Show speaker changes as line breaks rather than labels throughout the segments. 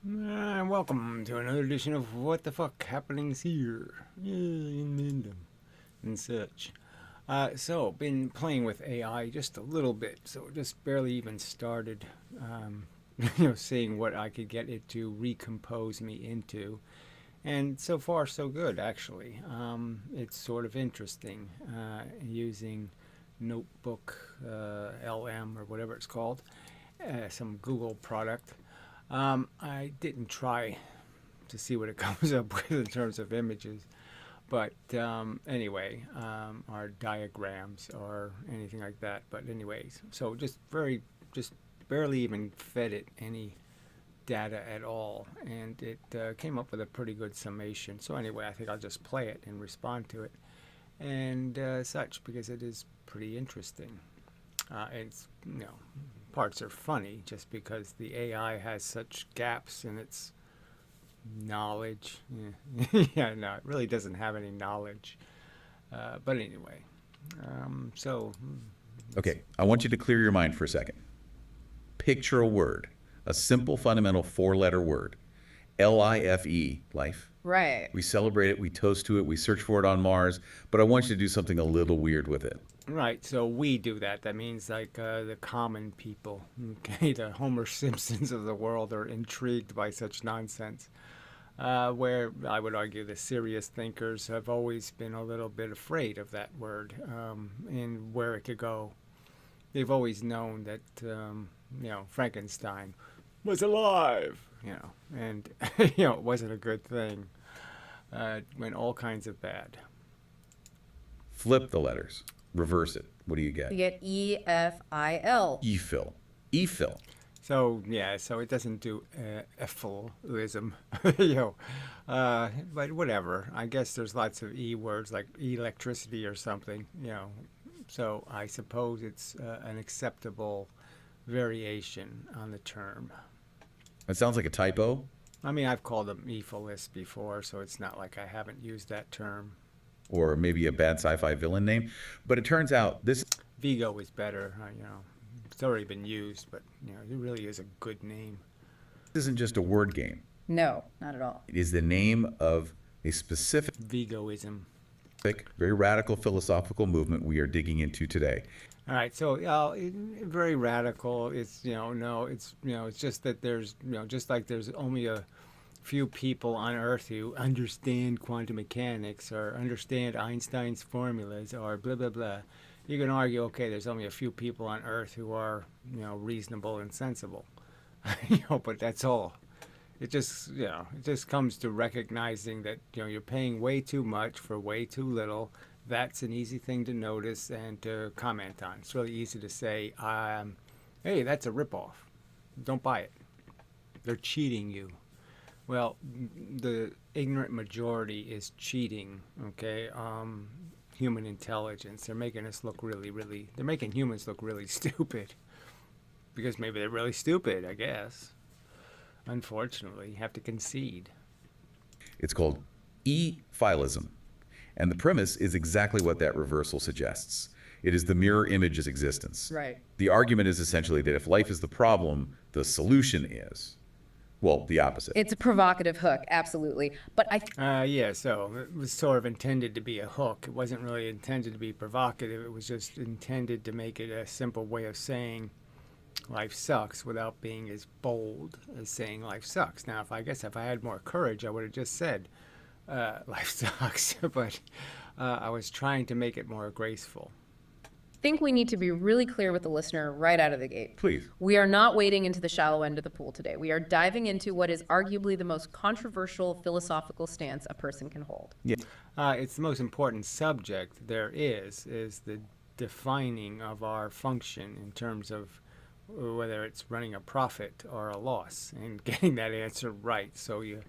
And welcome to another edition of What the Fuck Happenings Here in Inmendham and such. Been playing with AI just a little bit, so just barely even started, seeing what I could get it to recompose me into. And so far, so good, actually. It's sort of interesting using Notebook LM or whatever it's called, some Google product. I didn't try to see what it comes up with in terms of images, but or diagrams or anything like that. But anyways, so just barely even fed it any data at all, and it came up with a pretty good summation. So anyway, I think I'll just play it and respond to it and such because it is pretty interesting. It's parts are funny just because the AI has such gaps in its knowledge. Yeah, no, it really doesn't have any knowledge. But anyway, so
Okay, I want you to clear your mind for a second. Picture a word, a simple fundamental four-letter word. L-I-F-E, life.
Right.
We celebrate it, we toast to it, we search for it on Mars, but I want you to do something a little weird with it.
right, so we do that. That means like the common people, okay, the Homer Simpsons of the world are intrigued by such nonsense. Where I would argue the serious thinkers have always been a little bit afraid of that word and where it could go. They've always known that Frankenstein was alive, and it wasn't a good thing. It went all kinds of bad.
Flip the letters, reverse it. What do you get?
You get EFIL.
Ephil. Ephil.
So yeah, so it doesn't do efilism, but whatever. I guess there's lots of e words like electricity or something. So I suppose it's an acceptable variation on the term.
That sounds like a typo,
I mean, I've called them ephilists before, so it's not like I haven't used that term.
or maybe a bad sci-fi villain name, but it turns out this
Vigo is better, It's already been used, but it really is a good name.
isn't just a word game.
No, not at all.
It is the name of a specific,
Vigoism.
very radical philosophical movement we are digging into today.
All right, so very radical. It's no, it's just that there's just like there's only a few people on Earth who understand quantum mechanics or understand Einstein's formulas or blah blah blah. You can argue, okay, there's only a few people on Earth who are reasonable and sensible, but that's all. It just comes to recognizing that you're paying way too much for way too little. That's an easy thing to notice and to comment on. It's really easy to say, hey, that's a ripoff. Don't buy it. They're cheating you. Well, the ignorant majority is cheating, okay? Human intelligence. They're making us look they're making humans look really stupid. Because maybe they're really stupid, I guess. Unfortunately, you have to concede.
It's called efilism. And the premise is exactly what that reversal suggests. It is the mirror image of existence.
Right.
The argument is essentially that if life is the problem, the solution is, well, the opposite.
It's a provocative hook, absolutely. But
Yeah, so it was sort of intended to be a hook. It wasn't really intended to be provocative. It was just intended to make it a simple way of saying life sucks without being as bold as saying life sucks. Now, if I had more courage, I would have just said life sucks. But I was trying to make it more graceful.
think we need to be really clear with the listener right out of the gate.
Please.
We are not wading into the shallow end of the pool today. We are diving into what is arguably the most controversial philosophical stance a person can hold.
Yeah.
It's the most important subject there is the defining of our function in terms of whether it's running a profit or a loss and getting that answer right. So it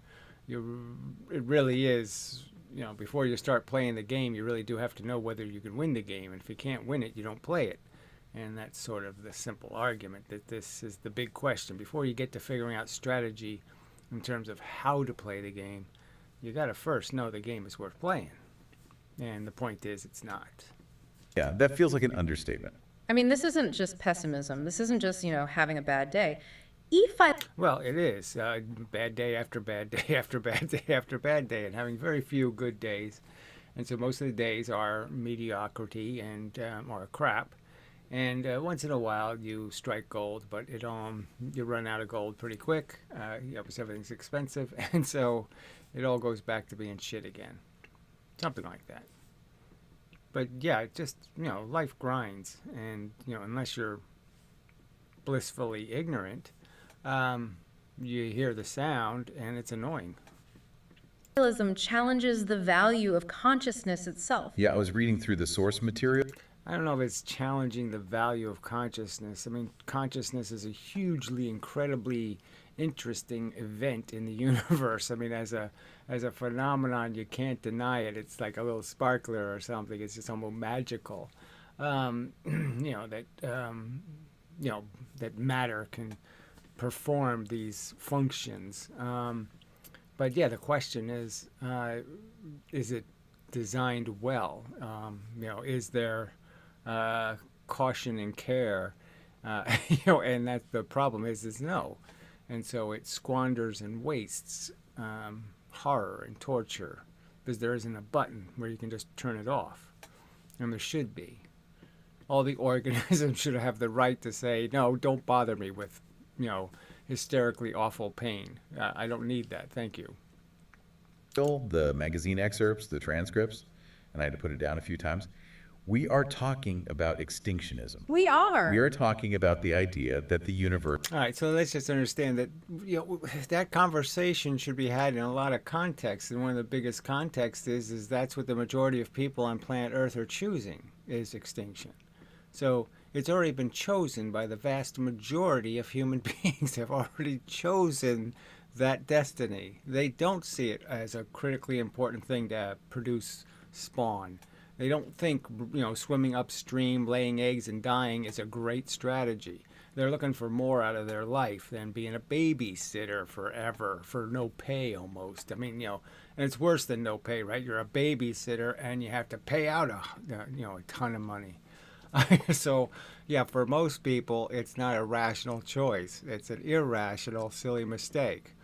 really is, before you start playing the game, you really do have to know whether you can win the game. And if you can't win it, you don't play it. And that's sort of the simple argument that this is the big question. Before you get to figuring out strategy in terms of how to play the game, you got to first know the game is worth playing. And the point is, it's not.
Yeah, that feels like an understatement.
I mean, this isn't just pessimism. This isn't just, having a bad day.
Well, it is bad day after bad day after bad day after bad day, and having very few good days. And so most of the days are mediocrity and or crap. And once in a while you strike gold, but you run out of gold pretty quick. Because everything's expensive, and so it all goes back to being shit again, something like that. But yeah, it just life grinds, and unless you're blissfully ignorant, you hear the sound, and it's annoying.
Efilism challenges the value of consciousness itself.
Yeah, I was reading through the source material.
I don't know if it's challenging the value of consciousness. I mean, consciousness is a hugely, incredibly interesting event in the universe. I mean, as a phenomenon, you can't deny it. It's like a little sparkler or something. It's just almost magical. That that matter can perform these functions. But yeah, the question is it designed well? Is there caution and care? And that's the problem is no. And so it squanders and wastes horror and torture because there isn't a button where you can just turn it off. And there should be. All the organisms should have the right to say, no, don't bother me with, hysterically awful pain. I don't need that. Thank you.
The magazine excerpts, the transcripts, and I had to put it down a few times. We are talking about extinctionism.
We are.
We are talking about the idea that the universe.
All right, so let's just understand that that conversation should be had in a lot of contexts, and one of the biggest contexts is that's what the majority of people on planet Earth are choosing is extinction. So it's already been chosen by the vast majority of human beings. Have already chosen that destiny. They don't see it as a critically important thing to produce spawn. They don't think, swimming upstream, laying eggs and dying is a great strategy. They're looking for more out of their life than being a babysitter forever for no pay almost. I mean, and it's worse than no pay, right? You're a babysitter and you have to pay out a ton of money. So, yeah, for most people, it's not a rational choice. It's an irrational, silly mistake.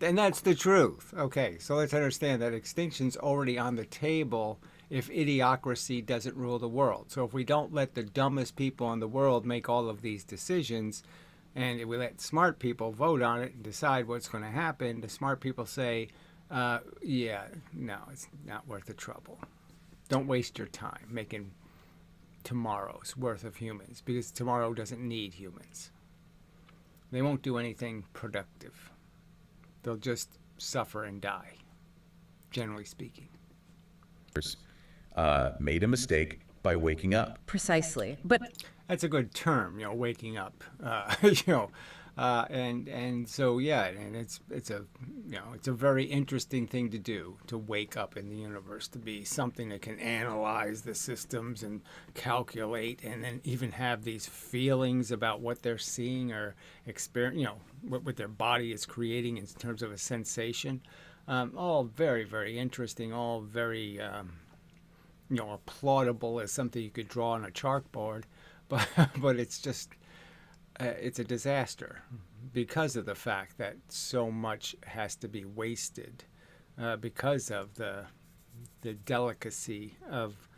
And that's the truth. Okay, so let's understand that extinction's already on the table if idiocracy doesn't rule the world. So if we don't let the dumbest people in the world make all of these decisions, and if we let smart people vote on it and decide what's going to happen, the smart people say, yeah, no, it's not worth the trouble. Don't waste your time making tomorrow's worth of humans, because tomorrow doesn't need humans. They won't do anything productive. They'll just suffer and die, generally speaking.
Made a mistake by waking up.
Precisely. But
that's a good term, waking up. And so yeah, and it's a very interesting thing to do, to wake up in the universe, to be something that can analyze the systems and calculate, and then even have these feelings about what they're seeing or experience, what their body is creating in terms of a sensation. All very, very interesting. All very applaudable as something you could draw on a chalkboard, but it's just it's a disaster because of the fact that so much has to be wasted because of the delicacy of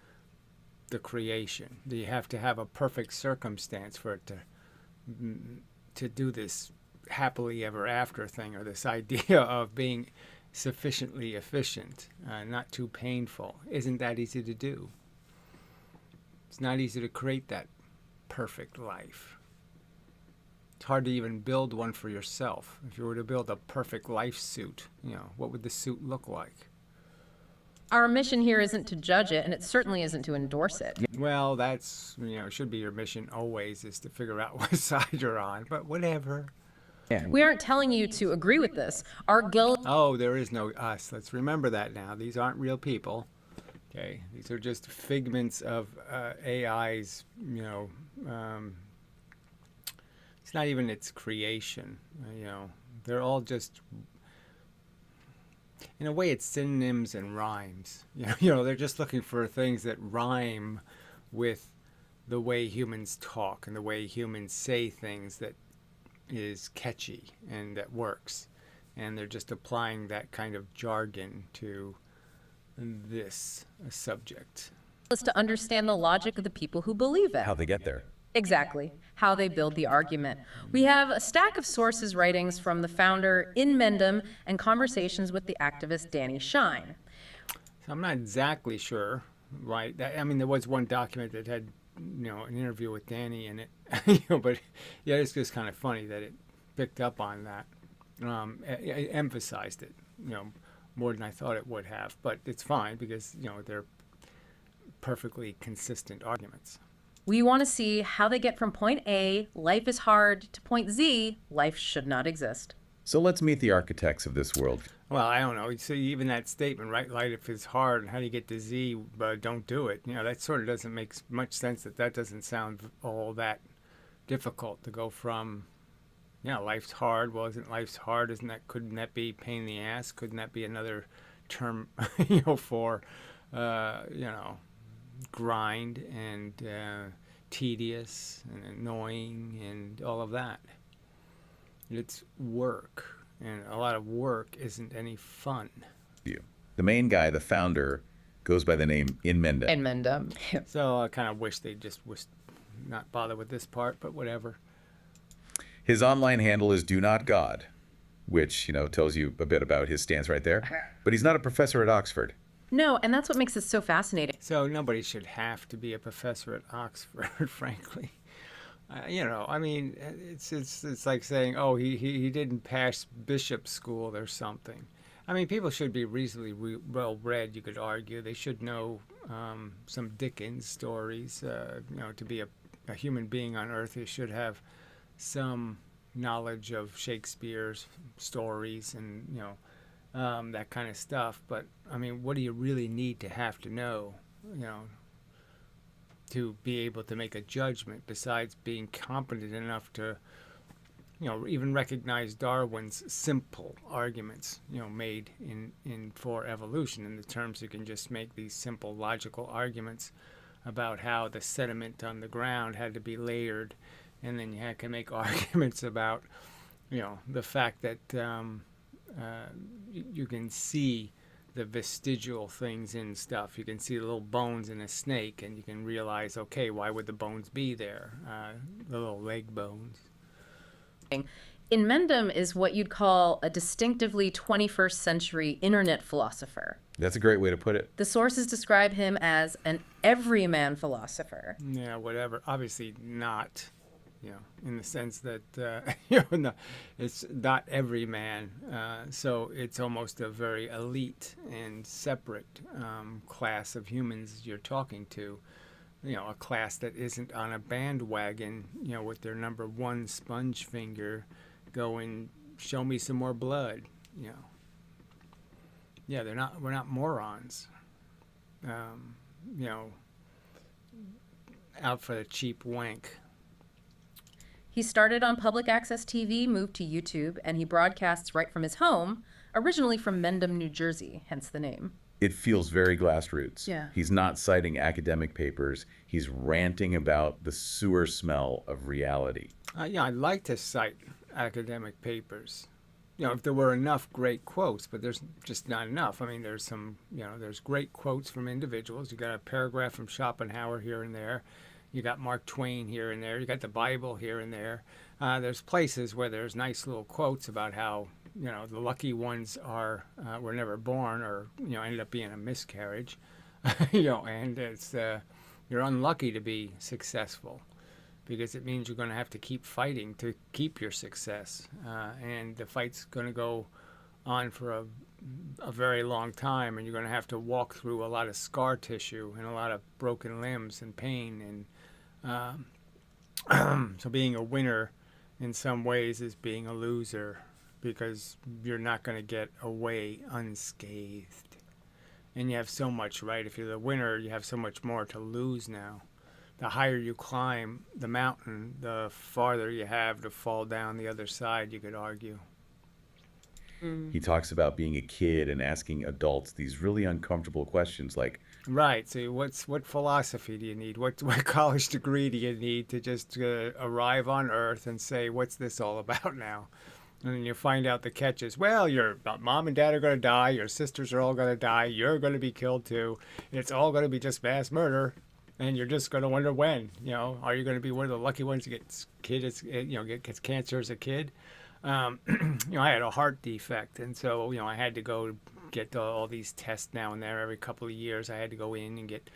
the creation. You have to have a perfect circumstance for it to do this happily ever after thing, or this idea of being sufficiently efficient, not too painful. Isn't that easy to do? It's not easy to create that perfect life. It's hard to even build one for yourself. If you were to build a perfect life suit, what would the suit look like?
our mission here isn't to judge it, and it certainly isn't to endorse it.
Well, that's, should be your mission always, is to figure out what side you're on, but whatever.
We aren't telling you to agree with this. Our goal.
Oh, there is no us. Let's remember that now. These aren't real people. Okay, these are just figments of AI's. It's not even its creation. They're all just. In a way, it's synonyms and rhymes. They're just looking for things that rhyme with the way humans talk and the way humans say things that is catchy and that works, and they're just applying that kind of jargon to this subject.
Is to understand the logic of the people who believe it.
How they get there.
Exactly. How they build the argument. We have a stack of sources writings from the founder Inmendham and conversations with the activist Danny Shine.
So I'm not exactly sure, right? I mean, there was one document that had, an interview with Danny in it, but yeah, it's just kind of funny that it picked up on that, it emphasized it, more than I thought it would have. But it's fine because they're perfectly consistent arguments.
We want to see how they get from point A, life is hard, to point Z, life should not exist.
So let's meet the architects of this world.
Well, I don't know. So even that statement, right? Life is hard, and how do you get to Z? But don't do it. That sort of doesn't make much sense. That doesn't sound all that difficult to go from. Life's hard. Well, isn't life's hard? Couldn't that be pain in the ass? Couldn't that be another term, for, grind and tedious and annoying and all of that? It's work, and a lot of work isn't any fun.
The main guy, the founder, goes by the name Inmendham.
Inmendham.
So I kind of wish they just was not bother with this part, but whatever.
His online handle is Do Not God, which, tells you a bit about his stance right there. But he's not a professor at Oxford.
No, and that's what makes it so fascinating.
So nobody should have to be a professor at Oxford, frankly. I mean, it's like saying, oh, he didn't pass bishop school or something. I mean, people should be reasonably well read. You could argue they should know some Dickens stories. To be a human being on Earth, they should have some knowledge of Shakespeare's stories and that kind of stuff. But I mean, what do you really need to have to know? To be able to make a judgment besides being competent enough to, even recognize Darwin's simple arguments, made in for evolution, in the terms you can just make these simple logical arguments about how the sediment on the ground had to be layered, and then you can make arguments about, the fact that you can see the vestigial things in stuff. You can see the little bones in a snake, and you can realize, okay, why would the bones be there? The little leg bones.
Inmendham is what you'd call a distinctively 21st century internet philosopher.
That's a great way to put it.
The sources describe him as an everyman philosopher.
Yeah, whatever. Obviously not, in the sense that, no, it's not every man. So it's almost a very elite and separate class of humans you're talking to. A class that isn't on a bandwagon, with their number one sponge finger going, show me some more blood, Yeah, we're not morons, out for the cheap wank.
He started on public access TV, moved to YouTube, and he broadcasts right from his home, originally from Mendham, New Jersey, hence the name.
It feels very grassroots.
Yeah.
He's not citing academic papers. He's ranting about the sewer smell of reality.
I'd like to cite academic papers, if there were enough great quotes, but there's just not enough. I mean, there's some, there's great quotes from individuals. You got a paragraph from Schopenhauer here and there. You got Mark Twain here and there. You got the Bible here and there. There's places where there's nice little quotes about how, the lucky ones were never born, or, ended up being a miscarriage, and it's, you're unlucky to be successful, because it means you're going to have to keep fighting to keep your success. And the fight's going to go on for a very long time, and you're going to have to walk through a lot of scar tissue and a lot of broken limbs and pain. And so being a winner in some ways is being a loser, because you're not going to get away unscathed. And you have so much, right? If you're the winner, you have so much more to lose now. The higher you climb the mountain, the farther you have to fall down the other side, you could argue.
He talks about being a kid and asking adults these really uncomfortable questions like,
Right. So what philosophy do you need? What college degree do you need to just arrive on Earth and say what's this all about now? And then you find out the catch is, well, your mom and dad are going to die, your sisters are all going to die, you're going to be killed too. It's all going to be just mass murder, and you're just going to wonder when. Are you going to be one of the lucky ones that gets cancer as a kid? I had a heart defect, and so I had to go get all these tests now and there every couple of years. I had to go in and get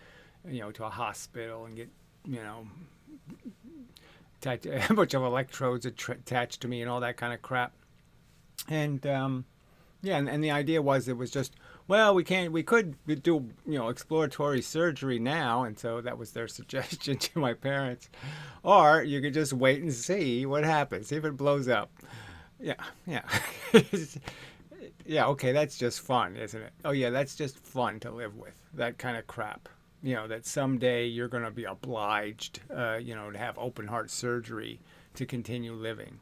to a hospital and get you know a bunch of electrodes attached to me and all that kind of crap. And yeah, and the idea was it was just, well, we could do exploratory surgery now, and so that was their suggestion to my parents, or you could just wait and see what happens, see if it blows up. Yeah, yeah. Yeah, okay, that's just fun, isn't it? Oh yeah, that's just fun to live with, that kind of crap. That someday you're going to be obliged, to have open heart surgery to continue living.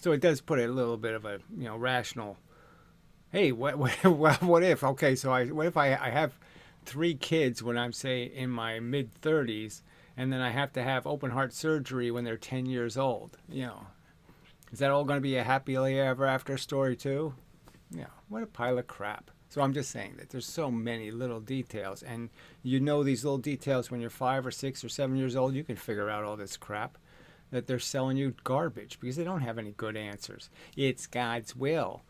So it does put a little bit of a, rational, hey, what if? Okay, so what if I have 3 kids when I'm, say, in my mid 30s, and then I have to have open heart surgery when they're 10 years old? Is that all going to be a happily ever after story too? What a pile of crap. So I'm just saying that there's so many little details, and these little details when you're 5 or 6 or 7 years old. You can figure out all this crap that they're selling you garbage because they don't have any good answers. It's God's will.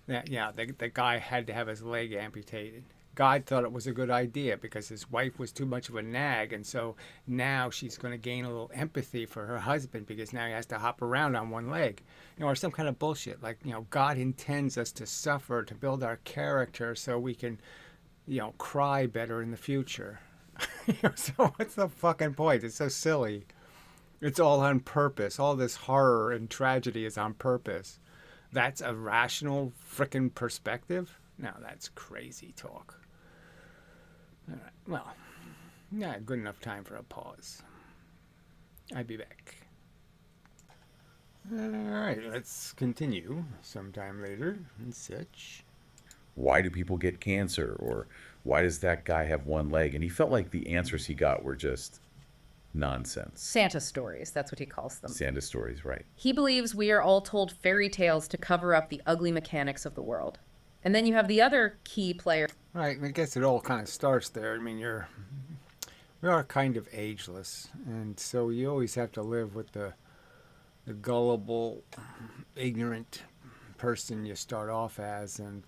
The guy had to have his leg amputated. God thought it was a good idea because his wife was too much of a nag, and so now she's going to gain a little empathy for her husband because now he has to hop around on one leg, or some kind of bullshit like God intends us to suffer to build our character so we can, cry better in the future. So what's the fucking point? It's so silly. It's all on purpose. All this horror and tragedy is on purpose. That's a rational frickin' perspective? No, that's crazy talk. All right. Well, not good enough time for a pause. I'll be back. All right, let's continue sometime later and such.
Why do people get cancer? Or why does that guy have one leg? And he felt like the answers he got were just nonsense.
Santa stories, that's what he calls them.
Santa stories, right.
He believes we are all told fairy tales to cover up the ugly mechanics of the world. And then you have the other key player.
Right, I guess it all kind of starts there. I mean, we are kind of ageless, and so you always have to live with the gullible, ignorant person you start off as, and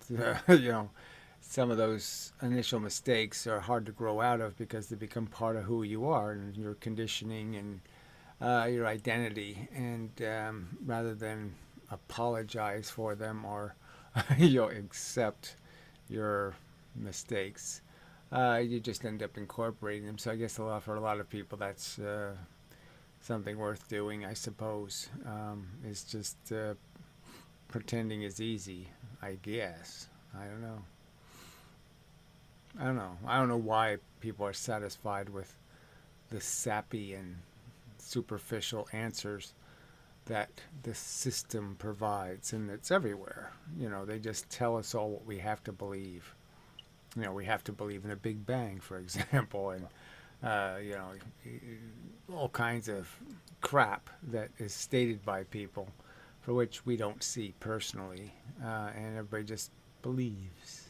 some of those initial mistakes are hard to grow out of because they become part of who you are and your conditioning and your identity. And rather than apologize for them or accept your mistakes, you just end up incorporating them. So I guess for a lot of people, that's something worth doing, I suppose. Is just pretending is easy, I guess. I don't know. I don't know why people are satisfied with the sappy and superficial answers that the system provides, and it's everywhere. They just tell us all what we have to believe. We have to believe in a Big Bang, for example, and all kinds of crap that is stated by people for which we don't see personally, and everybody just believes.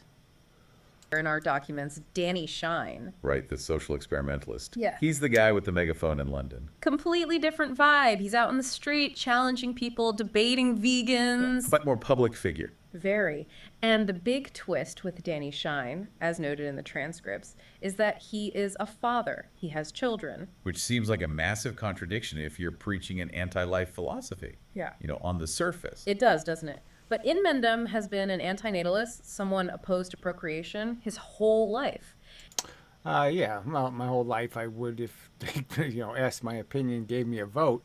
In our documents, Danny Shine.
Right, the social experimentalist.
Yeah.
He's the guy with the megaphone in London.
Completely different vibe. He's out in the street challenging people, debating vegans.
But more public figure.
Very. And the big twist with Danny Shine, as noted in the transcripts, is that he is a father. He has children.
Which seems like a massive contradiction if you're preaching an anti-life philosophy.
Yeah.
On the surface.
It does, doesn't it? But inmendham has been an antinatalist, someone opposed to procreation, his whole life.
Yeah, well, my whole life I would, if they, asked my opinion, gave me a vote,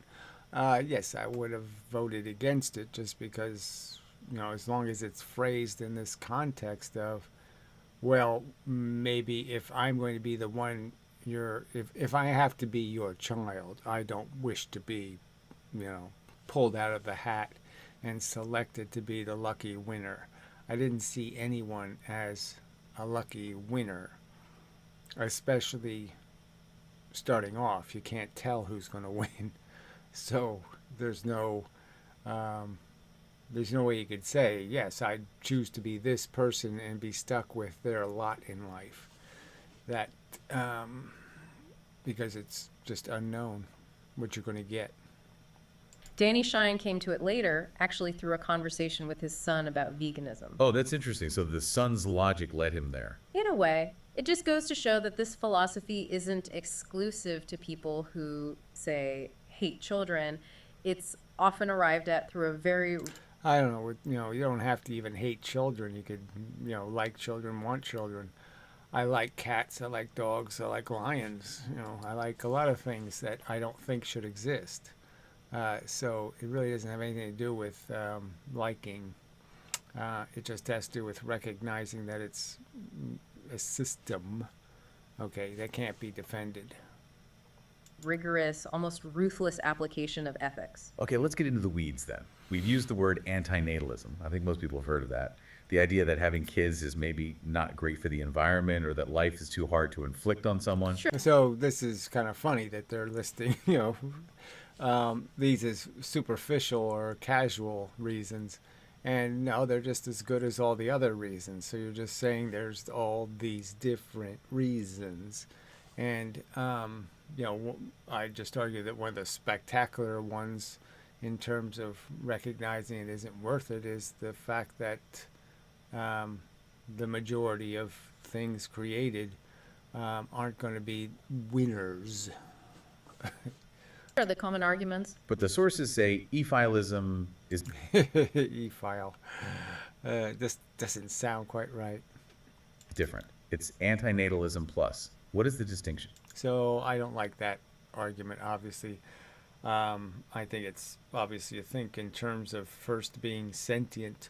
yes, I would have voted against it just because, as long as it's phrased in this context of, well, maybe if I'm going to be the one if I have to be your child, I don't wish to be, pulled out of the hat and selected to be the lucky winner. I didn't see anyone as a lucky winner. especially starting off. You can't tell who's going to win. So there's no um, there's no way you could say, yes, I'd choose to be this person and be stuck with their lot in life. That um, because it's just unknown what you're going to get.
Danny Shine came to it later, actually through a conversation with his son about veganism.
Oh, that's interesting. So the son's logic led him there.
In a way, it just goes to show that this philosophy isn't exclusive to people who, say, hate children. It's often arrived at through a very
I don't know. You don't have to even hate children. You could, like children, want children. I like cats. I like dogs. I like lions. I like a lot of things that I don't think should exist. So it really doesn't have anything to do with liking. It just has to do with recognizing that it's a system, okay, that can't be defended.
rigorous, almost ruthless application of ethics.
Okay, let's get into the weeds then. We've used the word antinatalism. I think most people have heard of that. The idea that having kids is maybe not great for the environment, or that life is too hard to inflict on someone.
Sure.
So this is kind of funny that they're listing, these as superficial or casual reasons. And no, they're just as good as all the other reasons. So you're just saying there's all these different reasons. And, I just argue that one of the spectacular ones in terms of recognizing it isn't worth it is the fact that the majority of things created aren't going to be winners.
Are the common arguments?
But the sources say efilism is
E-file. This doesn't sound quite right.
different. It's antinatalism plus. What is the distinction?
So I don't like that argument, obviously. I think it's obviously you think in terms of first being sentient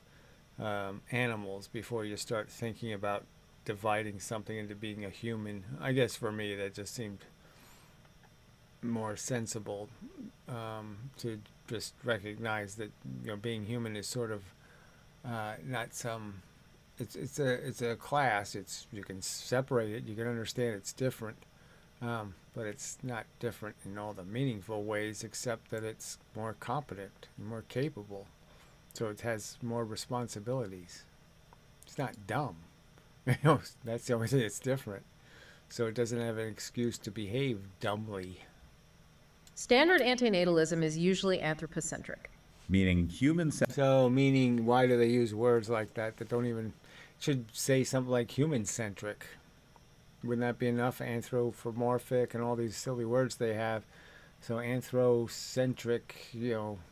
animals before you start thinking about dividing something into being a human. I guess for me that just seemed more sensible to just recognize that being human is sort of not some. It's a class. You can separate it. You can understand it's different. But it's not different in all the meaningful ways, except that it's more competent and more capable. So it has more responsibilities. It's not dumb. That's the only thing that's different. So it doesn't have an excuse to behave dumbly.
Standard antinatalism is usually anthropocentric.
Meaning
So meaning, why do they use words like that don't even should say something like human-centric? Wouldn't that be enough? Anthropomorphic and all these silly words they have. So anthrocentric,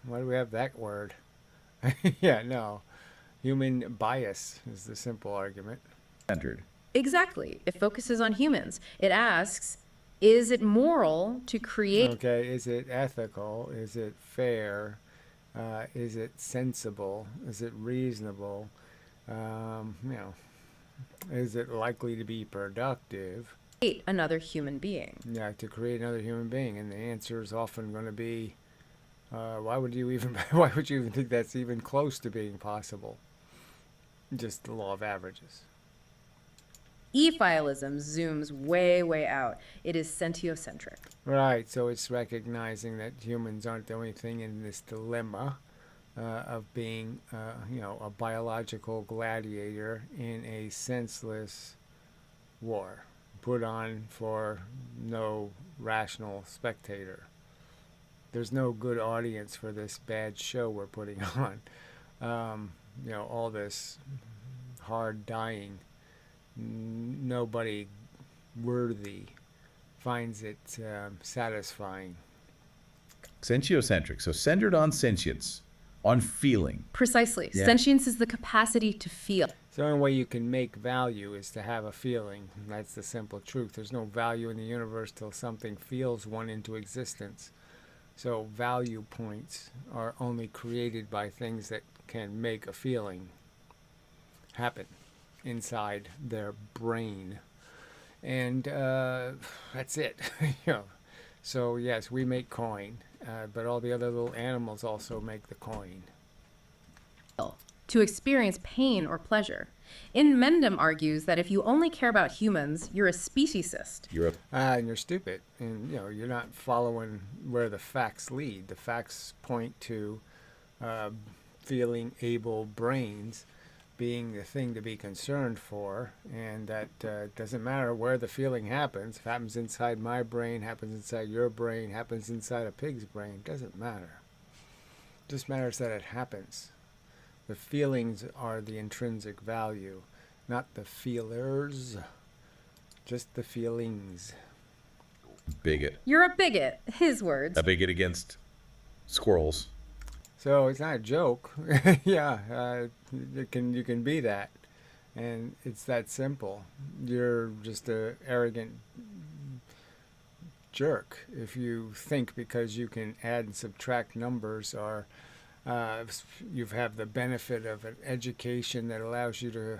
why do we have that word? Yeah, no. Human bias is the simple argument.
centered.
Exactly. It focuses on humans. It asks, is it moral to create?
Okay, is it ethical? Is it fair? Is it sensible? Is it reasonable? Is it likely to be productive?
Create another human being.
Yeah, to create another human being, and the answer is often going to be, why would you even think that's even close to being possible? Just the law of averages.
Efilism zooms way, way out. It is sentiocentric.
Right. So it's recognizing that humans aren't the only thing in this dilemma of being, a biological gladiator in a senseless war put on for no rational spectator. There's no good audience for this bad show we're putting on. All this hard dying. Nobody worthy finds it satisfying.
Sentiocentric. So centered on sentience, on feeling.
Precisely.
Yeah.
Sentience is the capacity to feel.
So the only way you can make value is to have a feeling. That's the simple truth. There's no value in the universe till something feels one into existence. So value points are only created by things that can make a feeling happen inside their brain. And that's it. So yes, we make coin, but all the other little animals also make the coin.
to experience pain or pleasure. Inmendham argues that if you only care about humans, you're a speciesist.
And you're stupid, and you're not following where the facts lead. The facts point to feeling able brains being the thing to be concerned for, and that doesn't matter where the feeling happens. If it happens inside my brain, happens inside your brain, happens inside a pig's brain, doesn't matter. It just matters that it happens. The feelings are the intrinsic value, not the feelers, just the feelings.
Bigot.
You're a bigot, his words.
A bigot against squirrels.
So it's not a joke. Yeah, you can be that, and it's that simple. You're just a arrogant jerk if you think because you can add and subtract numbers, or you have the benefit of an education that allows you to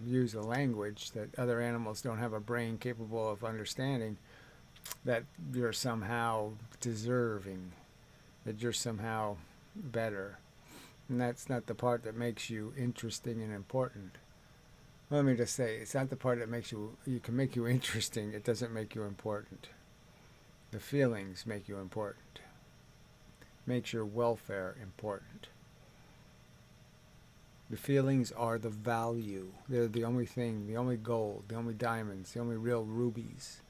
use a language that other animals don't have a brain capable of understanding, that you're somehow deserving, that you're somehow better. And that's not the part that makes you interesting and important. Let me just say, it's not the part that makes you can make you interesting. It doesn't make you important. The feelings make you important. Makes your welfare important. The feelings are the value. They're the only thing, the only gold, the only diamonds, the only real rubies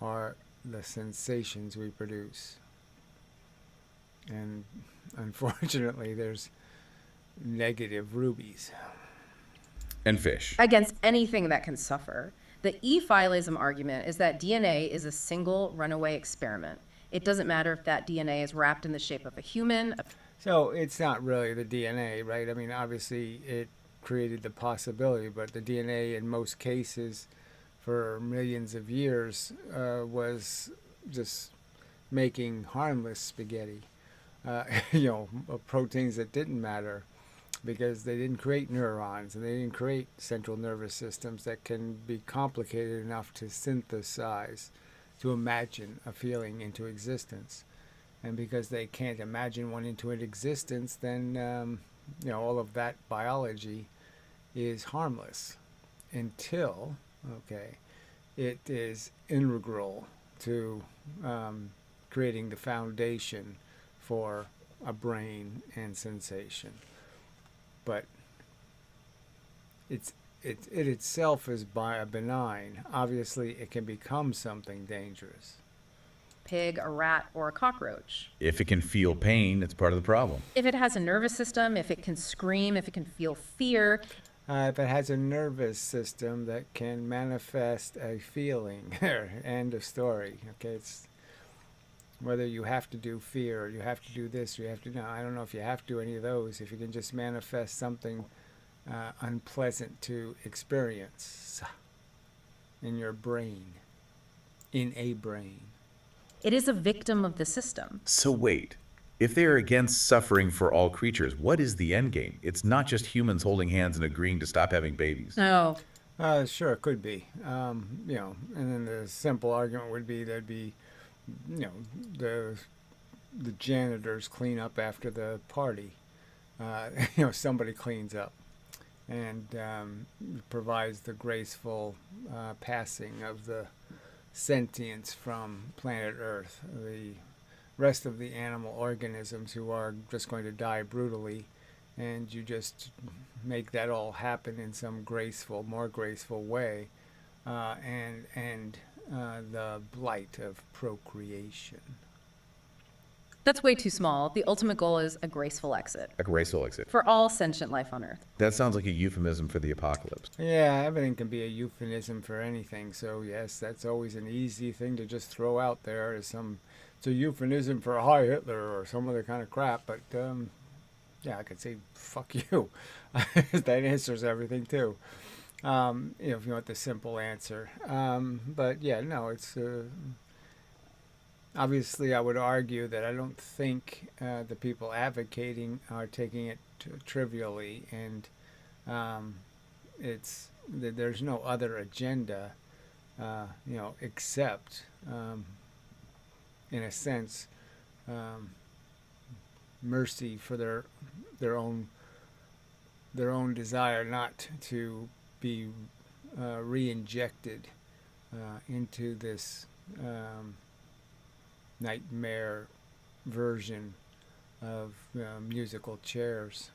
are the sensations we produce. And unfortunately, there's negative rubies.
And fish.
Against anything that can suffer. The efilism argument is that DNA is a single runaway experiment. It doesn't matter if that DNA is wrapped in the shape of a human.
So it's not really the DNA, right? I mean, obviously it created the possibility, but the DNA in most cases for millions of years was just making harmless spaghetti. Proteins that didn't matter because they didn't create neurons and they didn't create central nervous systems that can be complicated enough to synthesize, to imagine a feeling into existence. And because they can't imagine one into an existence, then all of that biology is harmless until, it is integral to creating the foundation for a brain and sensation. But it itself is benign. Obviously, it can become something dangerous.
Pig, a rat, or a cockroach.
If it can feel pain, it's part of the problem.
If it has a nervous system, if it can scream, if it can feel fear.
If it has a nervous system that can manifest a feeling, end of story. Okay, it's whether you have to do fear or you have to do this or you have to. No, I don't know if you have to do any of those. If you can just manifest something unpleasant to experience in your brain, in a brain.
It is a victim of the system.
So wait, if they are against suffering for all creatures, what is the end game? It's not just humans holding hands and agreeing to stop having babies.
No.
Sure, it could be. And then the simple argument would be there'd be, the janitors clean up after the party. Somebody cleans up and provides the graceful passing of the sentience from planet Earth. The rest of the animal organisms who are just going to die brutally, and you just make that all happen in some more graceful way, and the blight of procreation.
That's way too small. The ultimate goal is a graceful exit.
A graceful exit.
For all sentient life on Earth.
That sounds like a euphemism for the apocalypse.
Yeah, everything can be a euphemism for anything. So yes, that's always an easy thing to just throw out there as it's a euphemism for Hi Hitler or some other kind of crap. But I could say fuck you. That answers everything too. If you want the simple answer. But yeah, no, it's. Obviously, I would argue that I don't think the people advocating are taking it trivially, and there's no other agenda, except, in a sense, mercy for their own their own desire not to be re-injected into this nightmare version of musical chairs.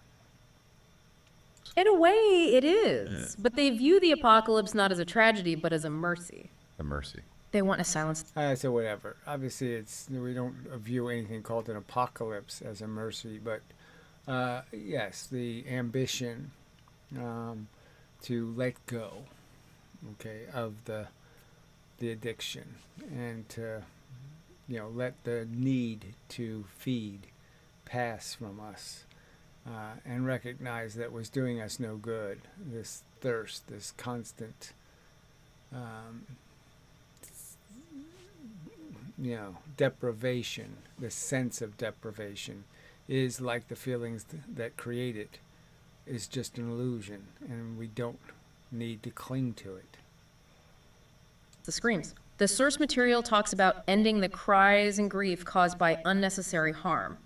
In a way, it is. But they view the apocalypse not as a tragedy, but as a mercy.
A mercy.
They want to silence.
So whatever. Obviously, we don't view anything called an apocalypse as a mercy, but yes, the ambition to let go, okay, of the addiction, and to let the need to feed pass from us, and recognize that was doing us no good. This thirst, this constant deprivation, the sense of deprivation, is like the feelings that create it, is just an illusion, and we don't need to cling to it.
The screams. The source material talks about ending the cries and grief caused by unnecessary harm.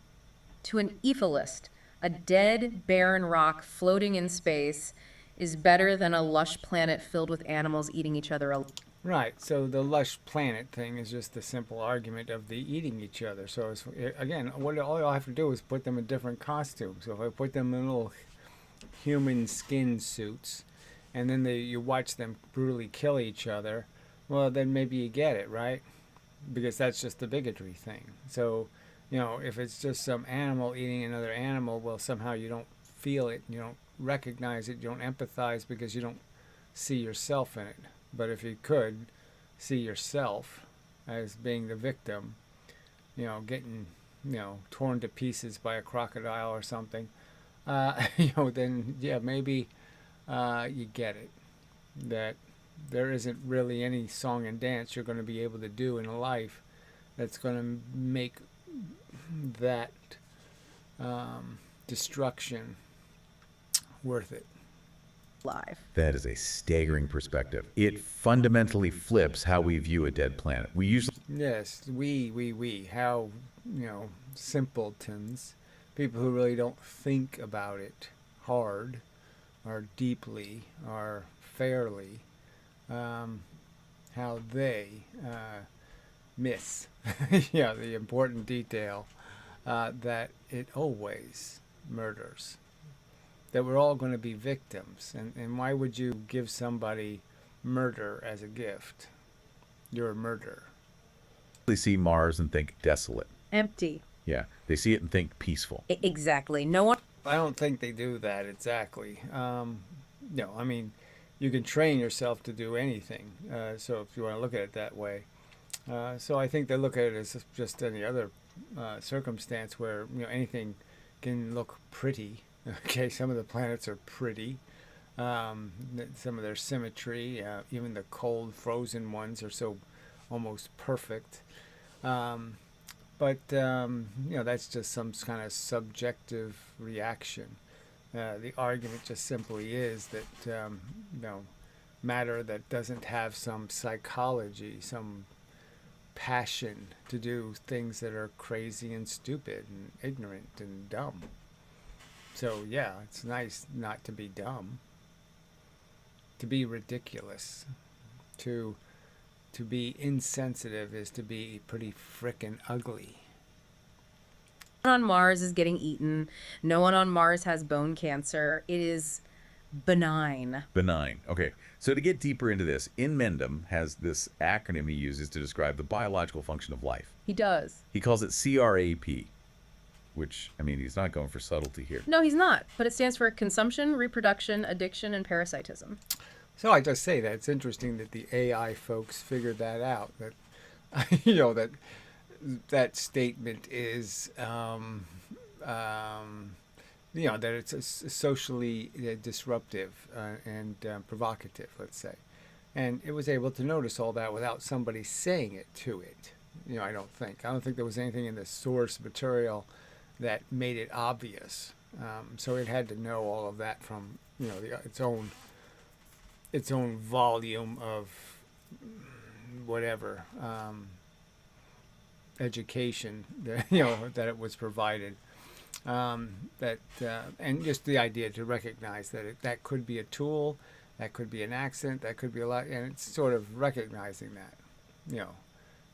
To an ephilist, a dead, barren rock floating in space is better than a lush planet filled with animals eating each other alive.
Right, so the lush planet thing is just the simple argument of the eating each other. So it's, again, all I have to do is put them in different costumes. So if I put them in little human skin suits, and then you watch them brutally kill each other, well, then maybe you get it, right? Because that's just the bigotry thing. So, if it's just some animal eating another animal, well, somehow you don't feel it, you don't recognize it, you don't empathize because you don't see yourself in it. But if you could see yourself as being the victim, getting, torn to pieces by a crocodile or something, then, yeah, maybe you get it. That there isn't really any song and dance you're going to be able to do in life that's going to make that destruction worth it.
That is a staggering perspective. It fundamentally flips how we view a dead planet. We usually
Yes, we. How, simpletons, people who really don't think about it hard or deeply or fairly, how they miss the important detail that it always murders. That we're all going to be victims. And why would you give somebody murder as a gift? You're a murderer.
see Mars and think desolate.
Empty.
Yeah, they see it and think peaceful.
Exactly. No one.
I don't think they do that exactly. I mean, you can train yourself to do anything. So if you want to look at it that way. So I think they look at it as just any other circumstance where anything can look pretty. Okay, some of the planets are pretty. Some of their symmetry, even the cold, frozen ones, are so almost perfect. But that's just some kind of subjective reaction. The argument just simply is that matter that doesn't have some psychology, some passion to do things that are crazy and stupid and ignorant and dumb. So yeah, it's nice not to be dumb, to be ridiculous, to be insensitive is to be pretty frickin' ugly.
No one on Mars is getting eaten. No one on Mars has bone cancer. It is benign.
Benign. Okay. So to get deeper into this, inmendham has this acronym he uses to describe the biological function of life.
He does.
He calls it CRAP, which, I mean, he's not going for subtlety here.
No, he's not. But it stands for consumption, reproduction, addiction, and parasitism.
So I just say that it's interesting that the AI folks figured that out. That that statement is that it's socially disruptive and provocative, let's say. And it was able to notice all that without somebody saying it to it. I don't think there was anything in the source material that made it obvious. So it had to know all of that from its own volume of whatever education that that it was provided. And just the idea to recognize that that could be a tool, that could be an accident, that could be a lot, and it's sort of recognizing that, you know,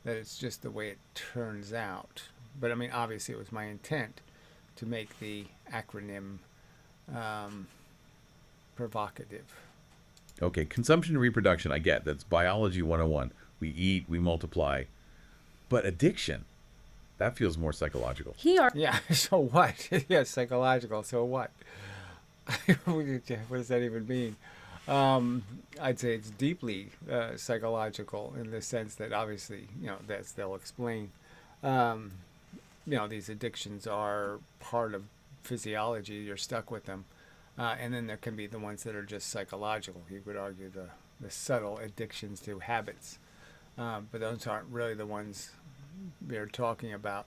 that it's just the way it turns out. But I mean, obviously, it was my intent to make the acronym provocative.
Okay, consumption and reproduction, I get. That's biology 101. We eat, we multiply. But addiction, that feels more psychological.
Yeah, so what? Yeah, psychological, so what? What does that even mean? I'd say it's deeply psychological in the sense that obviously, you know, that's they'll explain. Um, you know, these addictions are part of physiology. You're stuck with them. And then there can be the ones that are just psychological. You could argue the subtle addictions to habits. But those aren't really the ones we're talking about.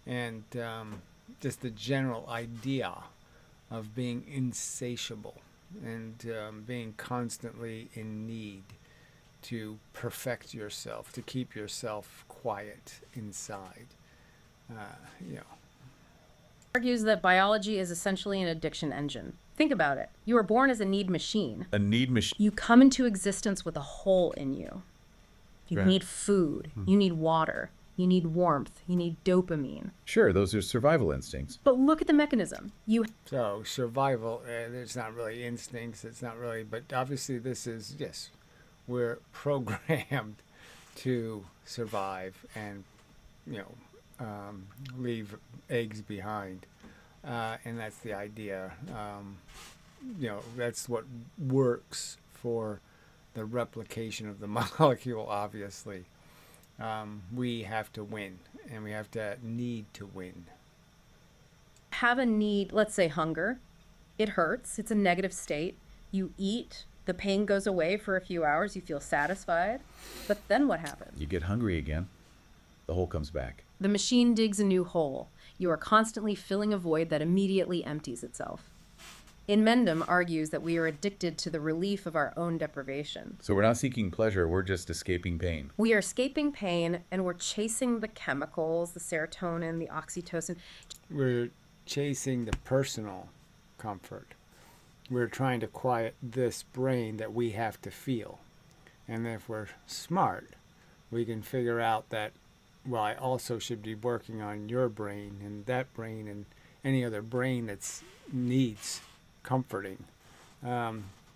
And just the general idea of being insatiable and being constantly in need to perfect yourself, to keep yourself quiet inside. You know,
argues that biology is essentially an addiction engine. Think about it. You were born as a need machine.
A need machine.
You come into existence with a hole in you. You
Right.
need food. You need water. You need warmth. You need dopamine.
Sure, those are survival instincts.
But look at the mechanism. You
so survival, it's not really instincts, it's not really, but obviously this is, yes, we're programmed to survive and, you know, leave eggs behind. And that's the idea. You know, that's what works for the replication of the molecule, obviously. We have to win, and we have to need to win.
have a need, let's say hunger. It hurts. It's a negative state. You eat. The pain goes away for a few hours. You feel satisfied. But then what happens?
You get hungry again, the hole comes back.
The machine digs a new hole. You are constantly filling a void that immediately empties itself. Inmendham argues that we are addicted to the relief of our own deprivation.
So we're not seeking pleasure, we're just escaping pain.
We are escaping pain and we're chasing the chemicals, the serotonin, the oxytocin.
We're chasing the personal comfort. We're trying to quiet this brain that we have to feel. And if we're smart, we can figure out that, well, I also should be working on your brain and any other brain that needs comforting.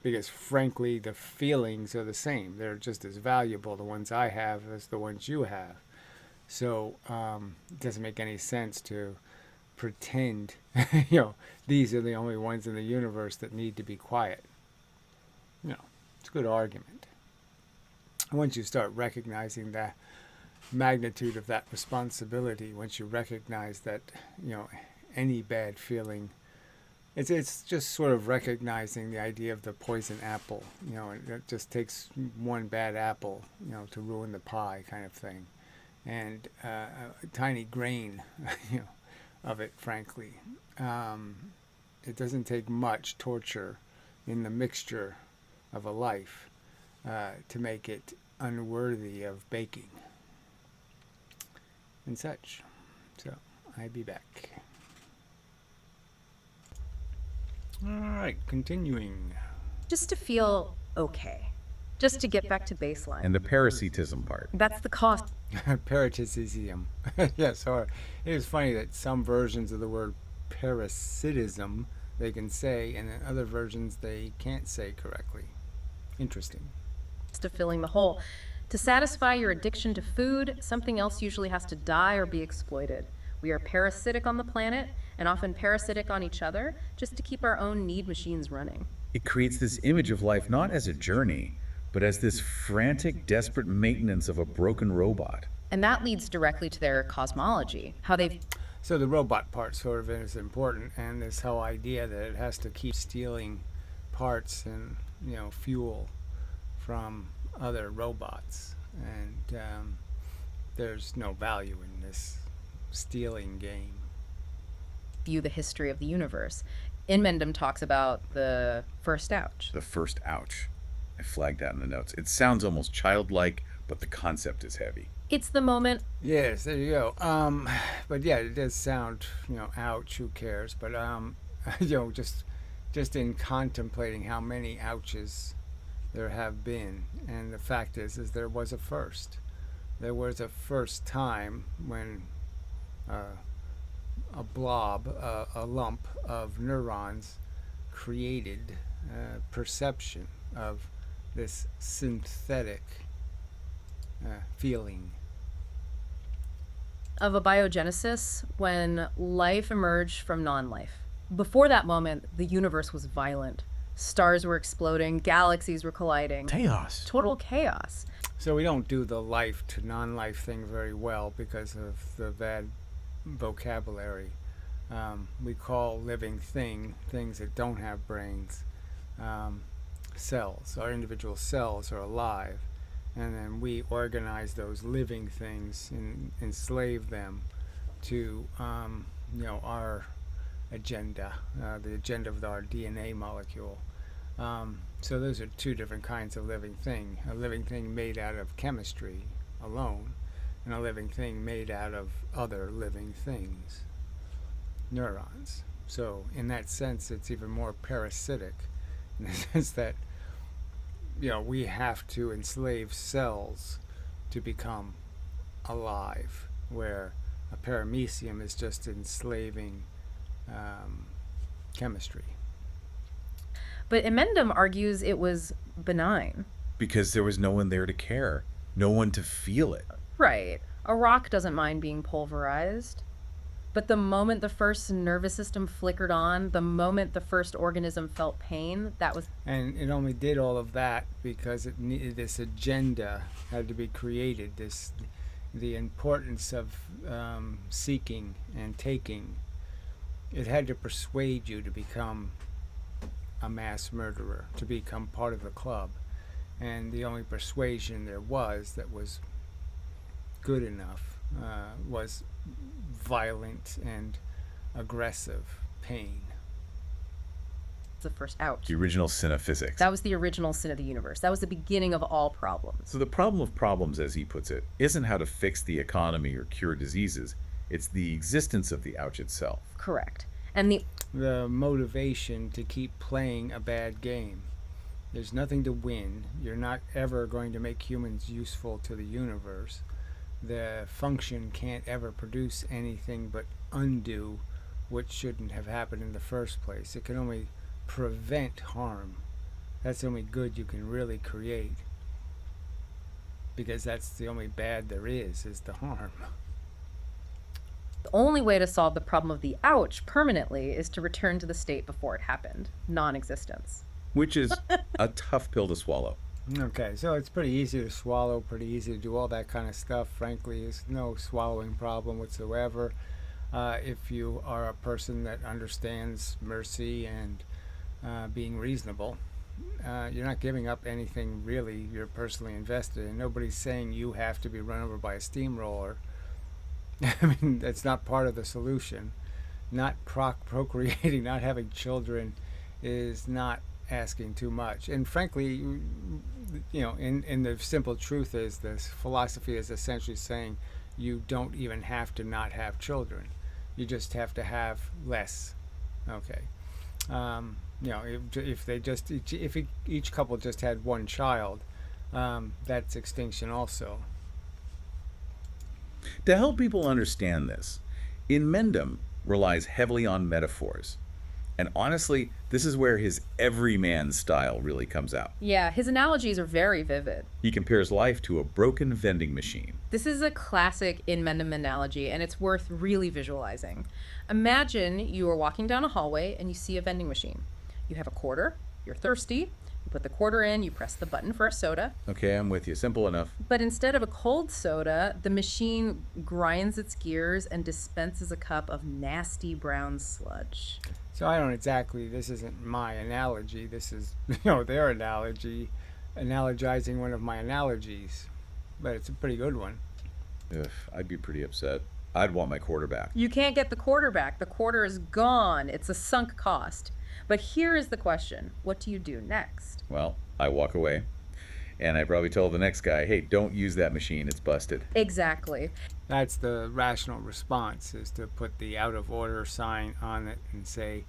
Because frankly, the feelings are the same. They're just as valuable, the ones I have, as the ones you have. So it doesn't make any sense to pretend, these are the only ones in the universe that need to be quiet. It's a good argument. Once you start recognizing the magnitude of that responsibility, once you recognize that, any bad feeling, it's just sort of recognizing the idea of the poison apple. It just takes one bad apple, to ruin the pie kind of thing. And a tiny grain, of it, frankly. It doesn't take much torture in the mixture of a life to make it unworthy of baking and such. So, I'll be back. All right, continuing.
Just to feel okay. Just to get back to baseline.
And the parasitism part.
That's the cost.
Parasitism. Yes, or it is funny that some versions of the word parasitism they can say, and in other versions they can't say correctly. Interesting.
Of filling the hole. To satisfy your addiction to food, something else usually has to die or be exploited. We are parasitic on the planet and often parasitic on each other just to keep our own need machines running.
It creates this image of life not as a journey, but as this frantic, desperate maintenance of a broken robot.
And that leads directly to their cosmology, how they've
So the robot part sort of is important, and this whole idea that it has to keep stealing parts and fuel from other robots, and there's no value in this stealing game.
view the history of the universe. Inmendham talks about the first ouch.
The first ouch. I flagged that in the notes. It sounds almost childlike, but the concept is heavy.
It's the moment.
Yes, there you go. But yeah, it does sound, ouch, who cares? But just in contemplating how many ouches there have been, and the fact is there was a first. There was a first time when uh, a blob, a lump of neurons created perception of this synthetic feeling.
Of a biogenesis when life emerged from non-life. Before that moment, the universe was violent. Stars were exploding, galaxies were colliding.
Chaos.
Total chaos.
So we don't do the life to non-life thing very well because of the bad vocabulary. We call living things that don't have brains cells. Our individual cells are alive, and then we organize those living things and enslave them to our agenda, the agenda of our DNA molecule. So those are two different kinds of living thing. A living thing made out of chemistry alone, and a living thing made out of other living things, neurons. So in that sense, it's even more parasitic, in the sense that we have to enslave cells to become alive, where a paramecium is just enslaving chemistry.
But inmendham argues it was benign.
Because there was no one there to care, no one to feel it.
Right. A rock doesn't mind being pulverized. But the moment the first nervous system flickered on, the moment the first organism felt pain, that was...
And it only did all of that because it needed this agenda had to be created. The importance of seeking and taking. It had to persuade you to become a mass murderer, to become part of the club. And the only persuasion there was that was good enough was violent and aggressive pain.
the first ouch.
The original sin of physics.
That was the original sin of the universe. That was the beginning of all problems.
So the problem of problems, as he puts it, isn't how to fix the economy or cure diseases. It's the existence of the ouch itself.
Correct. And
The motivation to keep playing a bad game. There's nothing to win. You're not ever going to make humans useful to the universe. The function can't ever produce anything but undo what shouldn't have happened in the first place. It can only prevent harm. That's the only good you can really create. Because that's the only bad there is the harm.
the only way to solve the problem of the ouch permanently is to return to the state before it happened, non-existence.
Which is a tough pill to swallow.
Okay, so it's pretty easy to swallow, pretty easy to do all that kind of stuff. Frankly, there's no swallowing problem whatsoever. If you are a person that understands mercy and being reasonable, you're not giving up anything really you're personally invested in. Nobody's saying you have to be run over by a steamroller. I mean, that's not part of the solution. Not procreating, not having children is not asking too much. And frankly, in the simple truth is this philosophy is essentially saying you don't even have to not have children. You just have to have less. Okay. If each couple just had one child, that's extinction also.
To help people understand this, inmendham relies heavily on metaphors. And honestly, this is where his everyman style really comes out.
Yeah, his analogies are very vivid.
He compares life to a broken vending machine.
This is a classic inmendham analogy, and it's worth really visualizing. Imagine you are walking down a hallway and you see a vending machine. You have a quarter, you're thirsty, you put the quarter in, you press the button for a soda.
Okay, I'm with you. Simple enough.
But instead of a cold soda, the machine grinds its gears and dispenses a cup of nasty brown sludge.
So I don't exactly, this isn't my analogy, this is, their analogy, analogizing one of my analogies. But it's a pretty good one.
Ugh, I'd be pretty upset. I'd want my quarter back.
You can't get the quarter back. The quarter is gone. It's a sunk cost. But here is the question. What do you do next?
Well, I walk away. And I probably told the next guy, hey, don't use that machine. It's busted.
Exactly.
That's the rational response, is to put the out of order sign on it and say,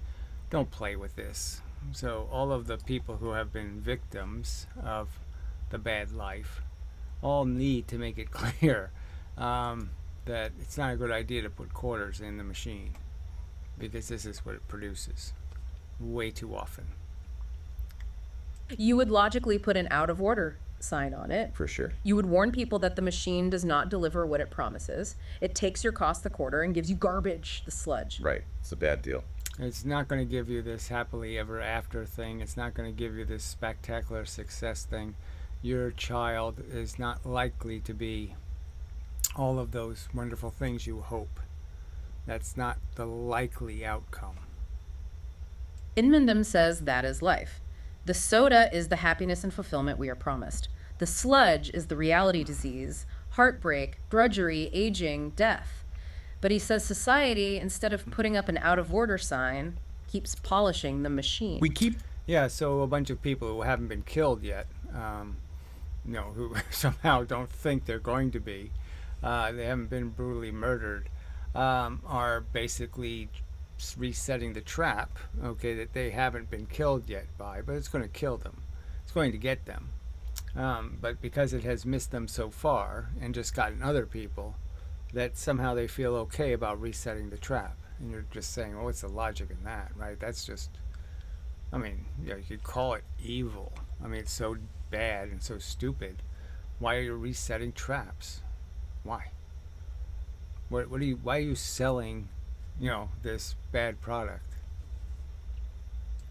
don't play with this. So all of the people who have been victims of the bad life all need to make it clear that it's not a good idea to put quarters in the machine, because this is what it produces way too often.
You would logically put an out of order sign on it.
For sure.
You would warn people that the machine does not deliver what it promises. It takes your cost the quarter and gives you garbage, the sludge.
Right. It's a bad deal.
It's not going to give you this happily ever after thing. It's not going to give you this spectacular success thing. Your child is not likely to be all of those wonderful things you hope. That's not the likely outcome.
Inmendham says that is life. The soda is the happiness and fulfillment we are promised. The sludge is the reality disease, heartbreak, drudgery, aging, death. But he says society, instead of putting up an out of order sign, keeps polishing the machine.
We keep
Yeah, so a bunch of people who haven't been killed yet, who somehow don't think they're going to be, they haven't been brutally murdered, are basically resetting the trap, okay, that they haven't been killed yet by, but it's going to kill them. It's going to get them. But because it has missed them so far and just gotten other people, that somehow they feel okay about resetting the trap. And you're just saying, oh, what's the logic in that, right? That's just, I mean, yeah, you could call it evil. I mean, it's so bad and so stupid. Why are you resetting traps? Why? Why are you selling, this bad product?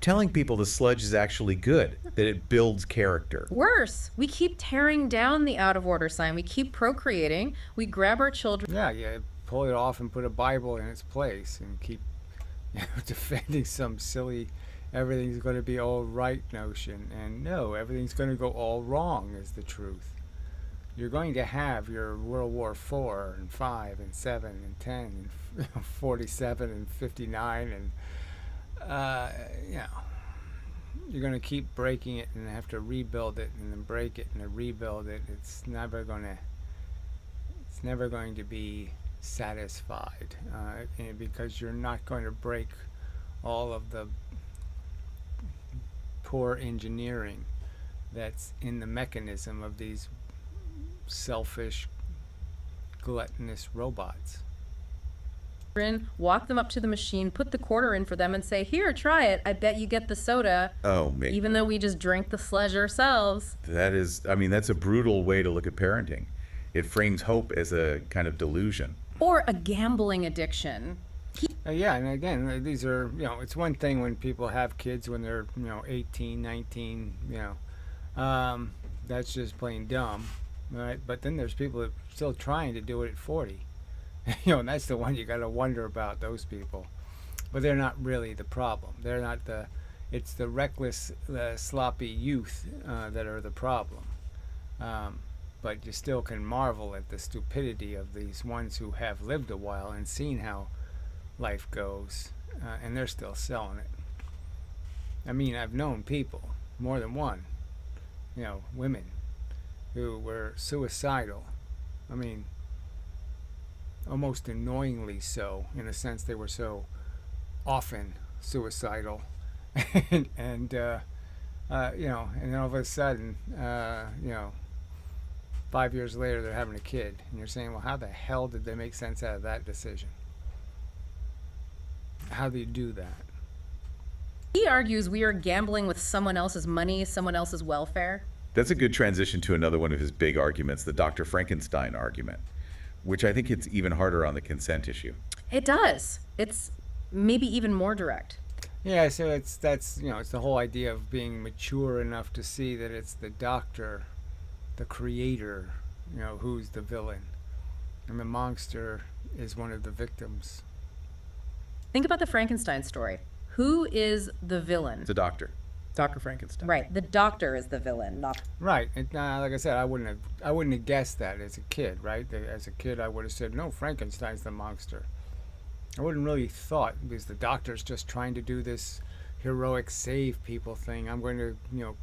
telling people the sludge is actually good, that it builds character.
Worse, we keep tearing down the out of order sign. We keep procreating. We grab our children.
Yeah, pull it off and put a Bible in its place and keep defending some silly everything's going to be all right notion. And no, everything's going to go all wrong is the truth. You're going to have your World War IV and 5 and 7 and 10 and 47 and 59 and you're going to keep breaking it and have to rebuild it and then break it and then rebuild it. It's never going to be satisfied because you're not going to break all of the poor engineering that's in the mechanism of these selfish, gluttonous robots.
Walk them up to the machine, put the quarter in for them, and say, "Here, try it. I bet you get the soda."
Oh, man.
Even though we just drank the sludge ourselves.
That's a brutal way to look at parenting. It frames hope as a kind of delusion.
Or a gambling addiction.
Yeah, and again, these are, it's one thing when people have kids when they're, 18, 19, that's just plain dumb, right? But then there's people that are still trying to do it at 40. And that's the one you got to wonder about, those people. But they're not really the problem. They're not it's the reckless, sloppy youth that are the problem. But you still can marvel at the stupidity of these ones who have lived a while and seen how life goes, and they're still selling it. I mean, I've known people, more than one, women, who were suicidal. I mean, almost annoyingly so, in a sense they were so often suicidal. and then all of a sudden, 5 years later they're having a kid, and you're saying, well, how the hell did they make sense out of that decision? How do you do that?
He argues we are gambling with someone else's money, someone else's welfare.
That's a good transition to another one of his big arguments, the Dr. Frankenstein argument, which I think hits even harder on the consent issue.
It does. It's maybe even more direct.
Yeah, so it's the whole idea of being mature enough to see that it's the doctor, the creator, who's the villain, and the monster is one of the victims.
Think about the Frankenstein story. Who is the villain?
It's a doctor, Dr. Frankenstein.
Right. The doctor is the villain, not.
Right. And, like I said, I wouldn't have guessed that as a kid, right? As a kid, I would have said, no, Frankenstein's the monster. I wouldn't really thought, because the doctor's just trying to do this heroic save people thing. I'm going to,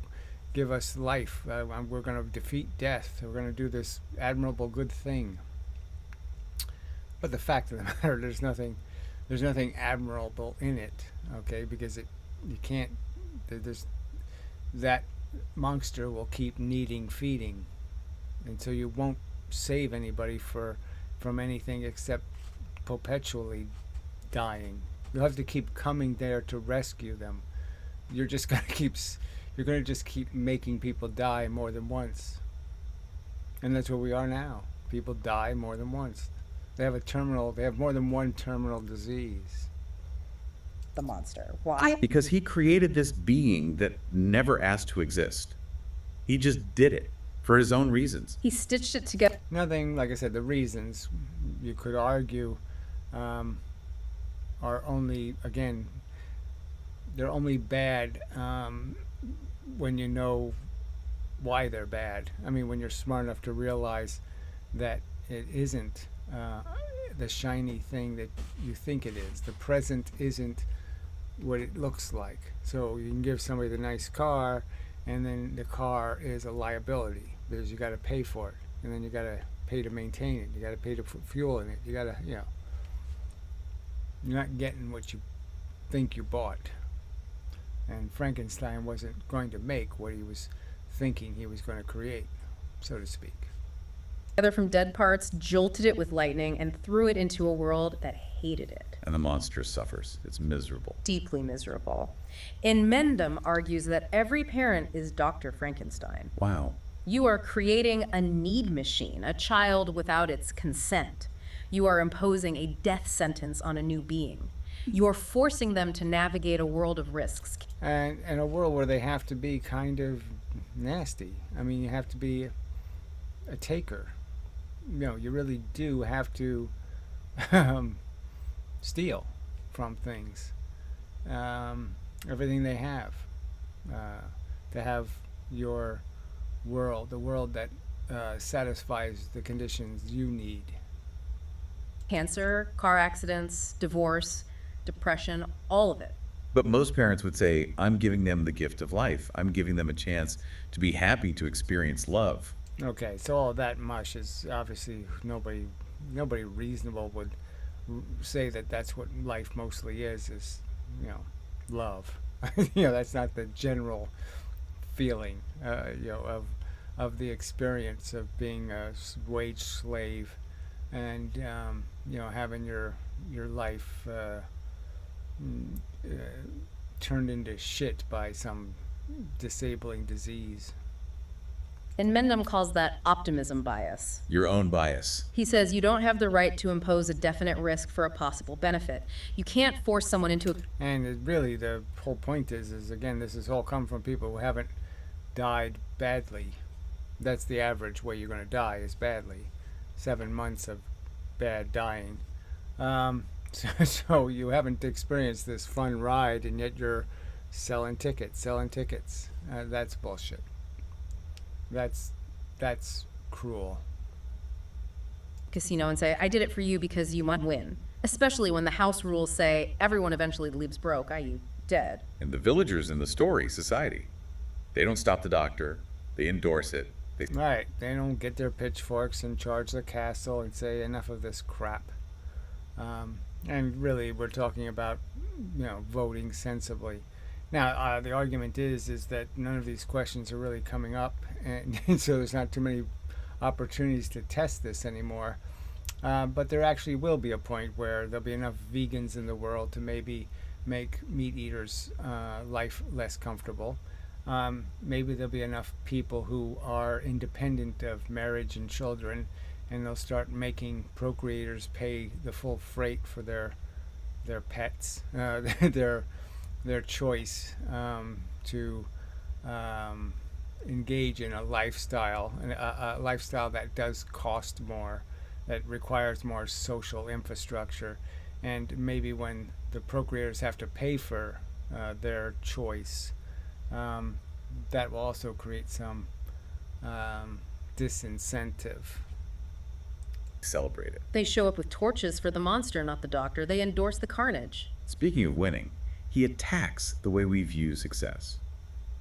give us life. We're going to defeat death. We're going to do this admirable good thing. But the fact of the matter, there's nothing admirable in it. Okay, because you can't. There's that monster will keep needing feeding, and so you won't save anybody from anything except perpetually dying. You'll have to keep coming there to rescue them. You're just gonna keep. You're gonna just keep making people die more than once, and that's where we are now. People die more than once. They have more than one terminal disease.
The monster. Why?
Because he created this being that never asked to exist. He just did it for his own reasons.
He stitched it together.
Nothing, like I said, the reasons you could argue are only, again, they're only bad when you know why they're bad. I mean, when you're smart enough to realize that it isn't the shiny thing that you think it is. The present isn't what it looks like. So you can give somebody the nice car, and then the car is a liability because you got to pay for it, and then you got to pay to maintain it. You got to pay to put fuel in it. You got to, you're not getting what you think you bought. And Frankenstein wasn't going to make what he was thinking he was going to create, so to speak.
Together from dead parts, jolted it with lightning, and threw it into a world that hated it.
And the monster suffers. It's miserable.
Deeply miserable. Inmendham argues that every parent is Dr. Frankenstein.
Wow.
You are creating a need machine, a child without its consent. You are imposing a death sentence on a new being. You are forcing them to navigate a world of risks.
And a world where they have to be kind of nasty. I mean, you have to be a taker. You really do have to steal from things, everything they have, to have your world, the world that satisfies the conditions you need.
Cancer, car accidents, divorce, depression, all of it.
But most parents would say, I'm giving them the gift of life. I'm giving them a chance to be happy, to experience love.
Okay, so all that mush is obviously nobody reasonable would say that that's what life mostly is love. That's not the general feeling, of the experience of being a wage slave and having your life turned into shit by some disabling disease.
Inmendham calls that optimism bias.
Your own bias.
He says you don't have the right to impose a definite risk for a possible benefit. You can't force someone into a...
And really, the whole point is again, this has all come from people who haven't died badly. That's the average way you're going to die, is badly. 7 months of bad dying. So you haven't experienced this fun ride, and yet you're selling tickets. That's bullshit. That's cruel.
Casino and say, I did it for you because you might win. Especially when the house rules say everyone eventually leaves broke, i.e. dead.
And the villagers in the story, society, they don't stop the doctor. They endorse it.
Right. They don't get their pitchforks and charge the castle and say enough of this crap. And really, we're talking about, voting sensibly. Now, the argument is that none of these questions are really coming up, and so there's not too many opportunities to test this anymore. But there actually will be a point where there'll be enough vegans in the world to maybe make meat eaters' life less comfortable. Maybe there'll be enough people who are independent of marriage and children, and they'll start making procreators pay the full freight for their pets, their choice to engage in a lifestyle that does cost more, that requires more social infrastructure, and maybe when the procreators have to pay for their choice, that will also create some disincentive.
Celebrate it.
They show up with torches for the monster, not the doctor. They endorse the carnage.
Speaking of winning, he attacks the way we view success.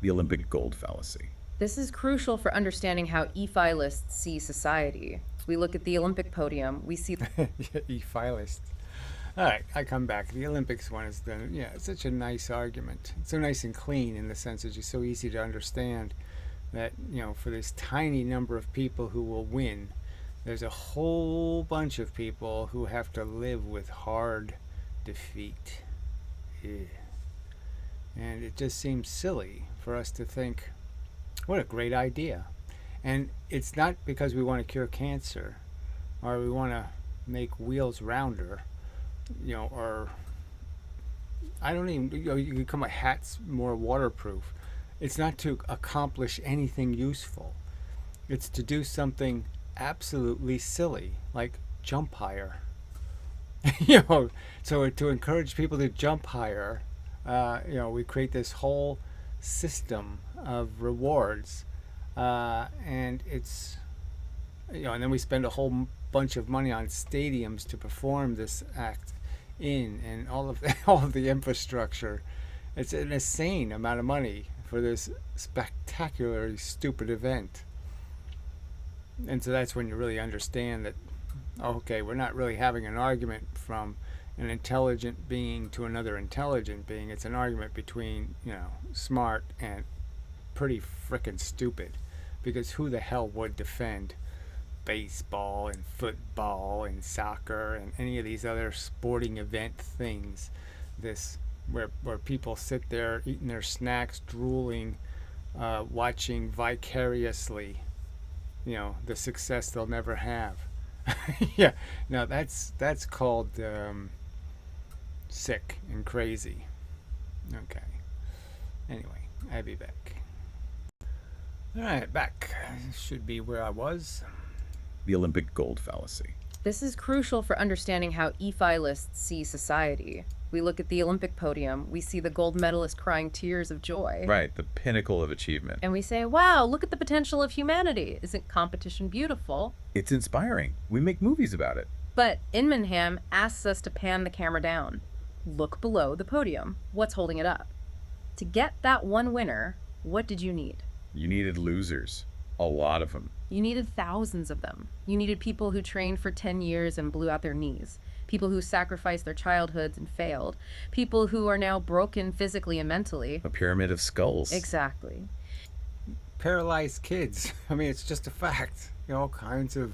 The Olympic gold fallacy.
This is crucial for understanding how ephilists see society. We look at the Olympic podium, we see
Ephilist. All right, I come back. The Olympics one is done. Yeah, it's such a nice argument. It's so nice and clean in the sense that it's so easy to understand that, for this tiny number of people who will win, there's a whole bunch of people who have to live with hard defeat. Yeah. And it just seems silly for us to think, what a great idea. And it's not because we want to cure cancer or we want to make wheels rounder, or I don't even, you can come a hat's more waterproof. It's not to accomplish anything useful. It's to do something absolutely silly, like jump higher. So to encourage people to jump higher, we create this whole system of rewards, and it's, and then we spend a whole bunch of money on stadiums to perform this act and all of all of the infrastructure. It's an insane amount of money for this spectacularly stupid event. And so that's when you really understand that, okay, we're not really having an argument from an intelligent being to another intelligent being. It's an argument between, smart and pretty frickin' stupid. Because who the hell would defend baseball and football and soccer and any of these other sporting event things? This where people sit there eating their snacks, drooling, watching vicariously, the success they'll never have. Yeah, no, that's called sick and crazy. Okay. Anyway, I'll be back. All right, back. Should be where I was.
The Olympic gold fallacy.
This is crucial for understanding how ephilists see society. We look at the Olympic podium, we see the gold medalist crying tears of joy.
Right, the pinnacle of achievement.
And we say, wow, look at the potential of humanity. Isn't competition beautiful?
It's inspiring. We make movies about it.
But Inmendham asks us to pan the camera down. Look below the podium. What's holding it up? To get that one winner, what did you need?
You needed losers. A lot of them.
You needed thousands of them. You needed people who trained for 10 years and blew out their knees. People who sacrificed their childhoods and failed. People who are now broken physically and mentally.
A pyramid of skulls.
Exactly.
Paralyzed kids. I mean, it's just a fact. All kinds of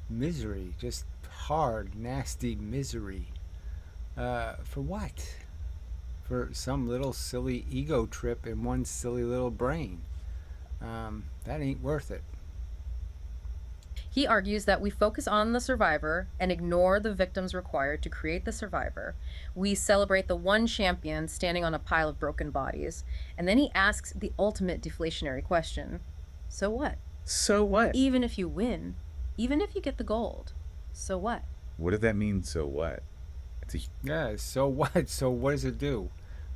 misery. Just hard, nasty misery. For what? For some little silly ego trip in one silly little brain. That ain't worth it.
He argues that we focus on the survivor and ignore the victims required to create the survivor. We celebrate the one champion standing on a pile of broken bodies. And then he asks the ultimate deflationary question. So what?
So what?
Even if you win, even if you get the gold, so what?
What does that mean, so what?
Yeah, so what? So what does it do?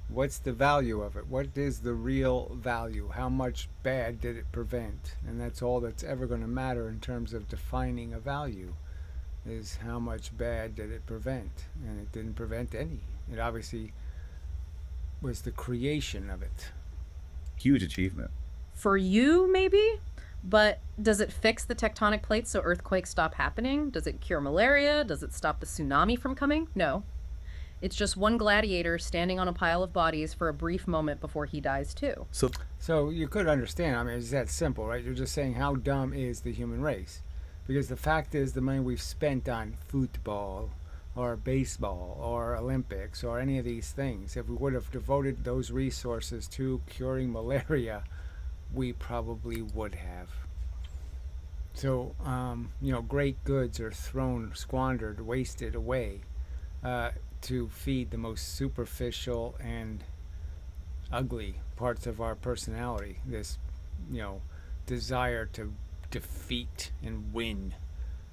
What's the value of it? What is the real value? How much bad did it prevent? And that's all that's ever going to matter in terms of defining a value, is how much bad did it prevent? And it didn't prevent any. It obviously was the creation of it.
Huge achievement.
For you, maybe? But does it fix the tectonic plates so earthquakes stop happening? Does it cure malaria? Does it stop the tsunami from coming? No. It's just one gladiator standing on a pile of bodies for a brief moment before he dies too.
So you could understand, I mean, it's that simple, right? You're just saying how dumb is the human race? Because the fact is the money we've spent on football or baseball or Olympics or any of these things, if we would have devoted those resources to curing malaria, we probably would have. So, great goods are squandered, wasted away to feed the most superficial and ugly parts of our personality. This, desire to defeat and win,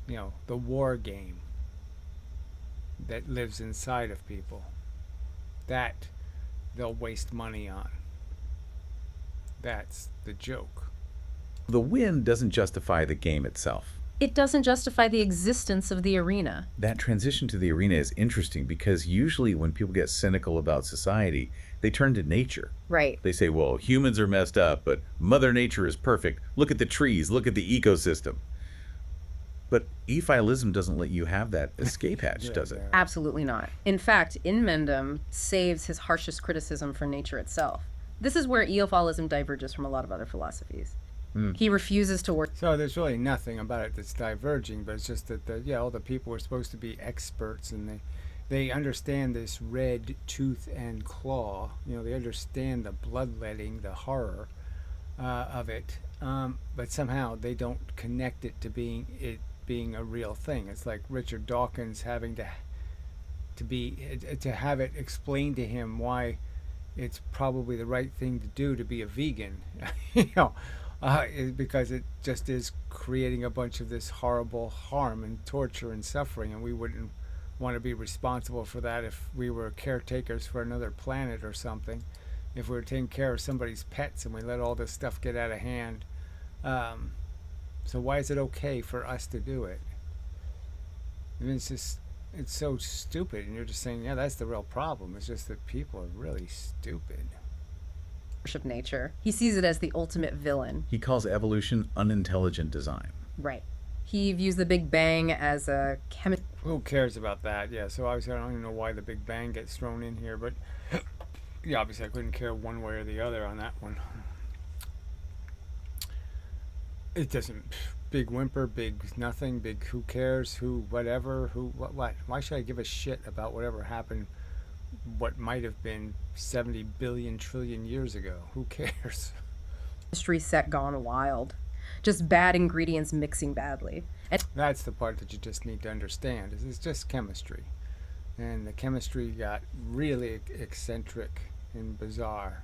the war game that lives inside of people. That they'll waste money on. That's the joke.
The win doesn't justify the game itself.
It doesn't justify the existence of the arena.
That transition to the arena is interesting because usually when people get cynical about society, they turn to nature.
Right.
They say, well, humans are messed up, but Mother Nature is perfect. Look at the trees, look at the ecosystem. But efilism doesn't let you have that escape hatch, does it?
Absolutely not. In fact, inmendham saves his harshest criticism for nature itself. This is where eophilism diverges from a lot of other philosophies. He refuses to work.
So there's really nothing about it that's diverging, but it's just that all the people were supposed to be experts, and they understand this red tooth and claw. They understand the bloodletting, the horror of it, but somehow they don't connect it to being a real thing. It's like Richard Dawkins having to have it explained to him why it's probably the right thing to do to be a vegan. Because it just is creating a bunch of this horrible harm and torture and suffering, and we wouldn't want to be responsible for that if we were caretakers for another planet or something. If we were taking care of somebody's pets and we let all this stuff get out of hand. So why is it okay for us to do it? I mean, it's so stupid, and you're just saying, yeah, that's the real problem. It's just that people are really stupid.
Worship nature. He sees it as the ultimate villain.
He calls evolution unintelligent design.
Right. He views the Big Bang as a
Who cares about that? Yeah, so obviously I don't even know why the Big Bang gets thrown in here, but yeah, obviously I couldn't care one way or the other on that one. It doesn't. Big whimper, big nothing, big who cares, who whatever, who what. Why should I give a shit about whatever happened, what might have been 70 billion trillion years ago? Who cares?
mystery set gone wild. Just bad ingredients mixing badly. And
That's the part that you just need to understand. Is it's just chemistry, and the chemistry got really eccentric and bizarre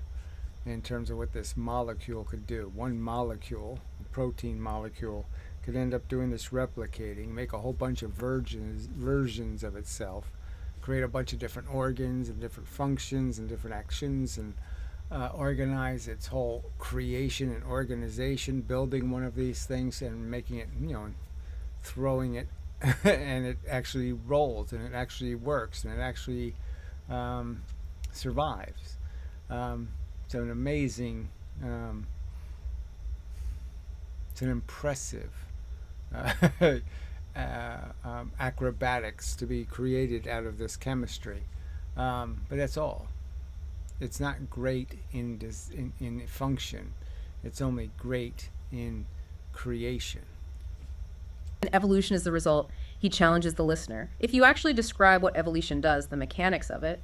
in terms of what this molecule could do. One molecule, a protein molecule, could end up doing this replicating, make a whole bunch of versions of itself, create a bunch of different organs and different functions and different actions, and organize its whole creation and organization, building one of these things and making it, throwing it, and it actually rolls and it actually works and it actually survives. It's an amazing, it's an impressive acrobatics to be created out of this chemistry. But that's all. It's not great in function. It's only great in creation.
evolution is the result. He challenges the listener. If you actually describe what evolution does, the mechanics of it,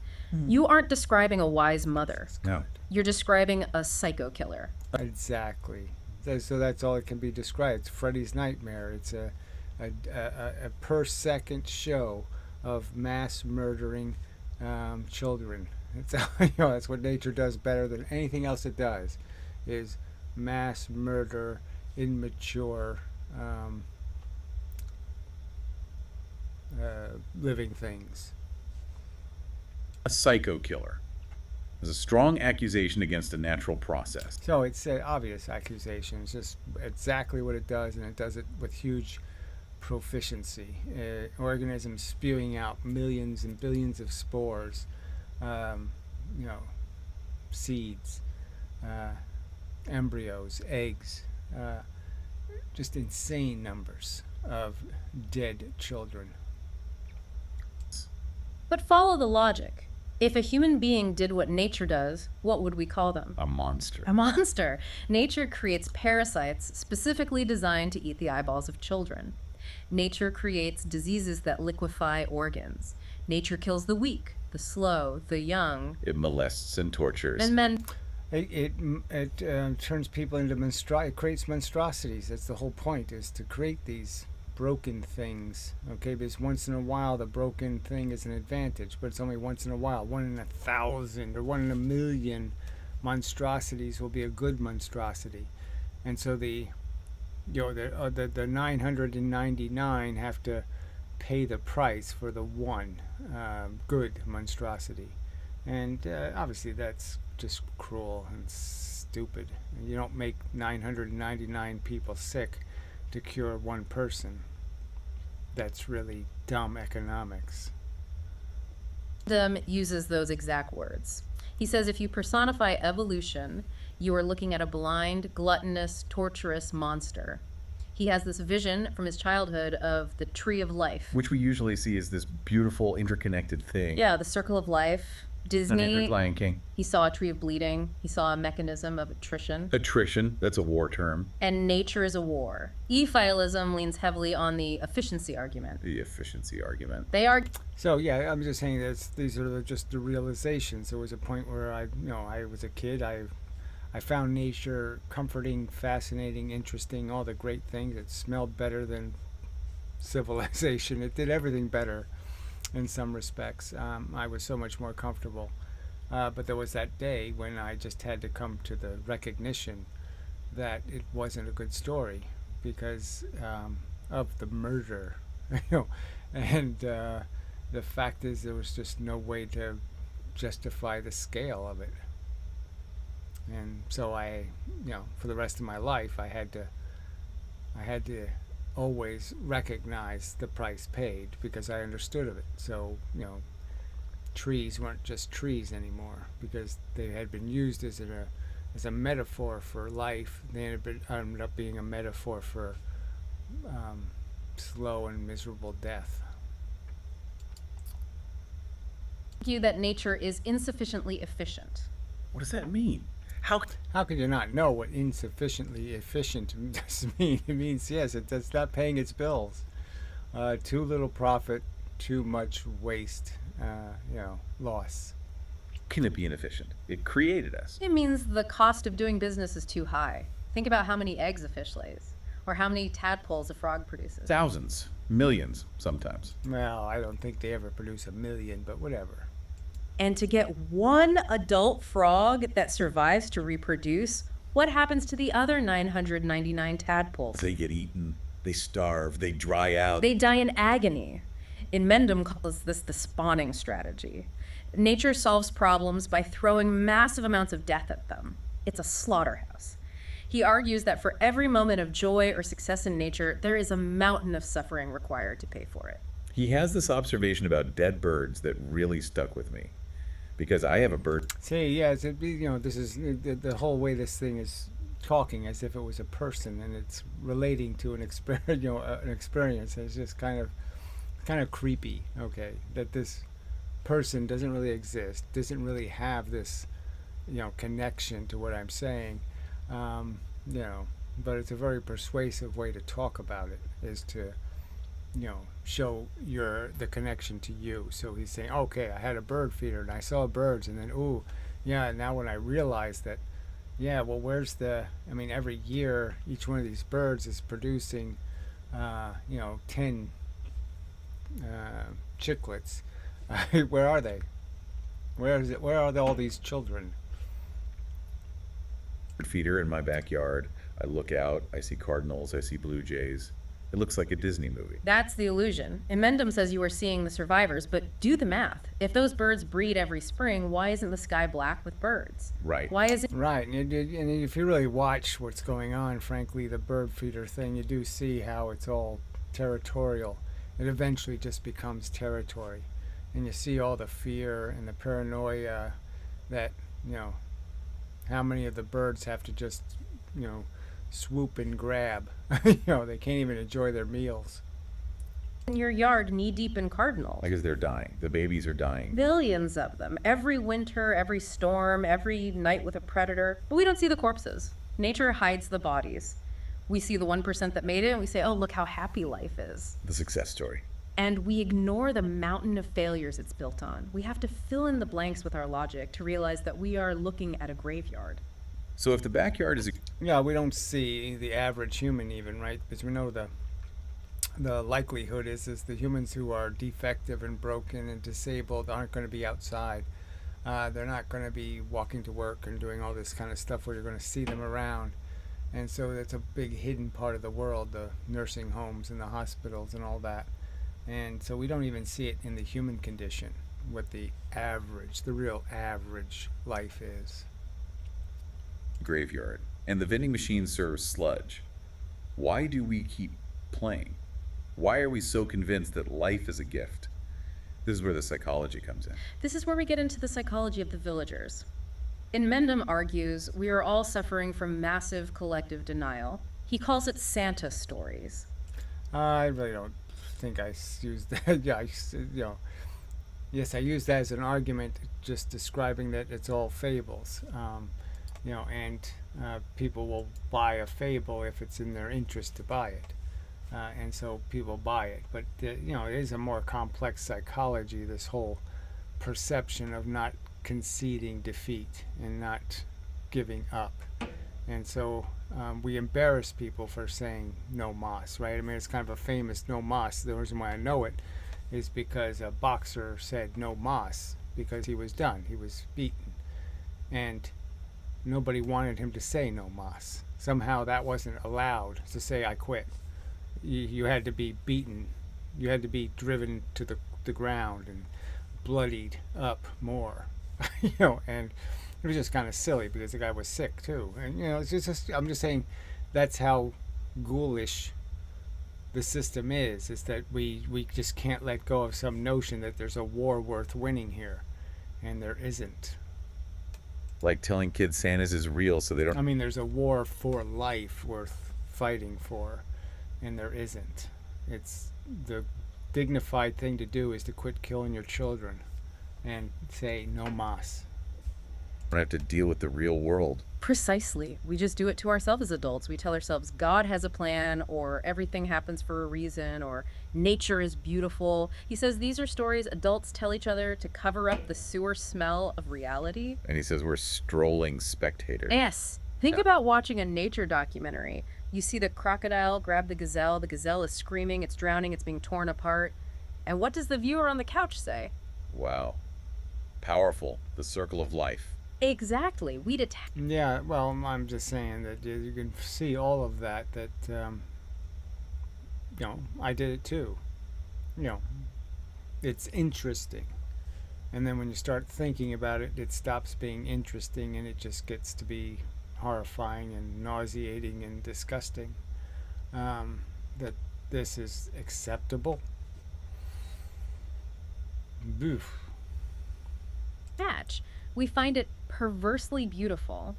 you aren't describing a wise mother.
No.
You're describing a psycho killer.
Exactly. So that's all it can be described. It's Freddy's nightmare. It's a per second show of mass murdering children. It's that's what nature does better than anything else it does, is mass murder immature living things.
A psycho killer is a strong accusation against a natural process.
So it's an obvious accusation. It's just exactly what it does, and it does it with huge proficiency. Organisms spewing out millions and billions of spores, seeds, embryos, eggs, just insane numbers of dead children.
But follow the logic. If a human being did what nature does, what would we call them?
A monster.
A monster. Nature creates parasites specifically designed to eat the eyeballs of children. Nature creates diseases that liquefy organs. Nature kills the weak, the slow, the young.
It molests and tortures.
And men.
It turns people into it creates monstrosities. That's the whole point, is to create these broken things. Okay, because once in a while the broken thing is an advantage, but it's only once in a while. 1 in 1,000 or 1 in 1,000,000 monstrosities will be a good monstrosity, and so the 999 have to pay the price for the one good monstrosity, and obviously that's just cruel and stupid. You don't make 999 people sick to cure one person. That's really dumb economics.
Inmendham uses those exact words. He says if you personify evolution, you are looking at a blind, gluttonous, torturous monster. He has this vision from his childhood of the tree of life.
Which we usually see as this beautiful, interconnected thing.
Yeah, the circle of life. Disney,
Lion King.
he saw a tree of bleeding. He saw a mechanism of attrition.
Attrition, that's a war term.
And nature is a war. Efilism leans heavily on the efficiency argument.
The efficiency argument.
They are
So yeah, I'm just saying that these are just the realizations. There was a point where I was a kid. I found nature comforting, fascinating, interesting, all the great things. It smelled better than civilization. It did everything better in some respects. I was so much more comfortable. But there was that day when I just had to come to the recognition that it wasn't a good story because of the murder. And the fact is there was just no way to justify the scale of it. And so for the rest of my life, I had to always recognize the price paid because I understood of it. So, trees weren't just trees anymore because they had been used as a metaphor for life. They ended up being a metaphor for slow and miserable death.
argue that nature is insufficiently efficient.
What does that mean? How
could you not know what insufficiently efficient does mean? It means, yes, it's not paying its bills. Too little profit, too much waste, loss.
can it be inefficient? It created us.
It means the cost of doing business is too high. Think about how many eggs a fish lays, or how many tadpoles a frog produces.
Thousands, millions sometimes.
Well, I don't think they ever produce 1 million, but whatever.
And to get one adult frog that survives to reproduce, what happens to the other 999 tadpoles?
They get eaten, they starve, they dry out.
They die in agony. Inmendham calls this the spawning strategy. Nature solves problems by throwing massive amounts of death at them. It's a slaughterhouse. He argues that for every moment of joy or success in nature, there is a mountain of suffering required to pay for it.
He has this observation about dead birds that really stuck with me. Because I have a bird.
See, yeah, this is the whole way this thing is talking as if it was a person, and it's relating to an experience. An experience. It's just kind of creepy. Okay, that this person doesn't really exist, doesn't really have this, connection to what I'm saying. But it's a very persuasive way to talk about it, is to show the connection to you. So he's saying, okay, I had a bird feeder and I saw birds, and then now when I realized that, where's every year each one of these birds is producing 10 chicklets. Where are they? Where are all these children?
Feeder in my backyard. I look out, I see cardinals, I see blue jays. It looks like a Disney movie.
That's the illusion. Inmendham says you are seeing the survivors, but do the math. If those birds breed every spring, why isn't the sky black with birds?
Right.
Why is it?
Right, and if you really watch what's going on, frankly, the bird feeder thing, you do see how it's all territorial. It eventually just becomes territory. And you see all the fear and the paranoia that, how many of the birds have to just, swoop and grab. They can't even enjoy their meals.
In your yard, knee-deep in cardinals.
Because they're dying. The babies are dying.
Billions of them. Every winter, every storm, every night with a predator. But we don't see the corpses. Nature hides the bodies. We see the 1% that made it, and we say, oh, look how happy life is.
The success story.
And we ignore the mountain of failures it's built on. We have to fill in the blanks with our logic to realize that we are looking at a graveyard.
So if the backyard is
we don't see the average human even, right? Because we know the likelihood is the humans who are defective and broken and disabled aren't going to be outside. They're not going to be walking to work and doing all this kind of stuff where you're going to see them around. And so that's a big hidden part of the world, the nursing homes and the hospitals and all that. And so we don't even see it in the human condition, what the real average life is.
graveyard, and the vending machine serves sludge, Why do we keep playing? Why are we so convinced that life is a gift? This is where the psychology comes in.
This is where we get into the psychology of the villagers. Inmendham argues we are all suffering from massive collective denial. He calls it Santa stories.
I really don't think used that. Yeah, yes, I use that as an argument, just describing that it's all fables. And people will buy a fable if it's in their interest to buy it. And so people buy it. But, it is a more complex psychology, this whole perception of not conceding defeat and not giving up. And so we embarrass people for saying no mas, right? I mean, it's kind of a famous no mas. The reason why I know it is because a boxer said no mas because he was done. He was beaten. And nobody wanted him to say no mas. Somehow that wasn't allowed to say I quit. You had to be beaten. You had to be driven to the ground and bloodied up more. And it was just kind of silly because the guy was sick too. And it's just I'm just saying that's how ghoulish the system is that we just can't let go of some notion that there's a war worth winning here, and there isn't.
Like telling kids Santa's is real so they don't.
I mean, there's a war for life worth fighting for, and there isn't. It's the dignified thing to do is to quit killing your children and say no mas.
Don't have to deal with the real world.
Precisely. We just do it to ourselves as adults. We tell ourselves God has a plan, or everything happens for a reason, or nature is beautiful. He says these are stories adults tell each other to cover up the sewer smell of reality.
And he says we're strolling spectators.
Yes. Think about watching a nature documentary. You see the crocodile grab the gazelle is screaming, it's drowning, it's being torn apart. And what does the viewer on the couch say?
Wow. Powerful. The circle of life.
Exactly. We detach.
Yeah, well, I'm just saying that you can see all of that, I did it too. It's interesting. And then when you start thinking about it, it stops being interesting and it just gets to be horrifying and nauseating and disgusting. That this is acceptable. Boof.
We find it perversely beautiful.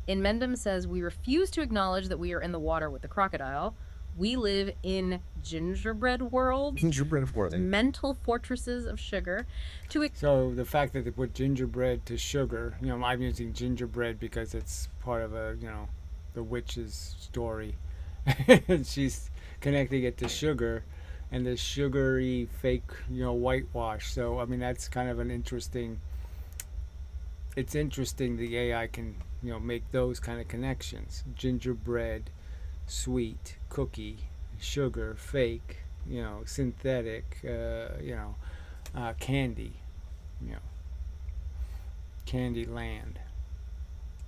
Inmendham says we refuse to acknowledge that we are in the water with the crocodile. We live in gingerbread worlds,
Gingerbread world.
mental fortresses of sugar.
So the fact that they put gingerbread to sugar, I'm using gingerbread because it's part of the witch's story. And she's connecting it to sugar and the sugary fake, whitewash. So, I mean, that's kind of an interesting, it's interesting the AI can, make those kind of connections. Gingerbread, sweet, cookie, sugar, fake, synthetic, candy, candy land.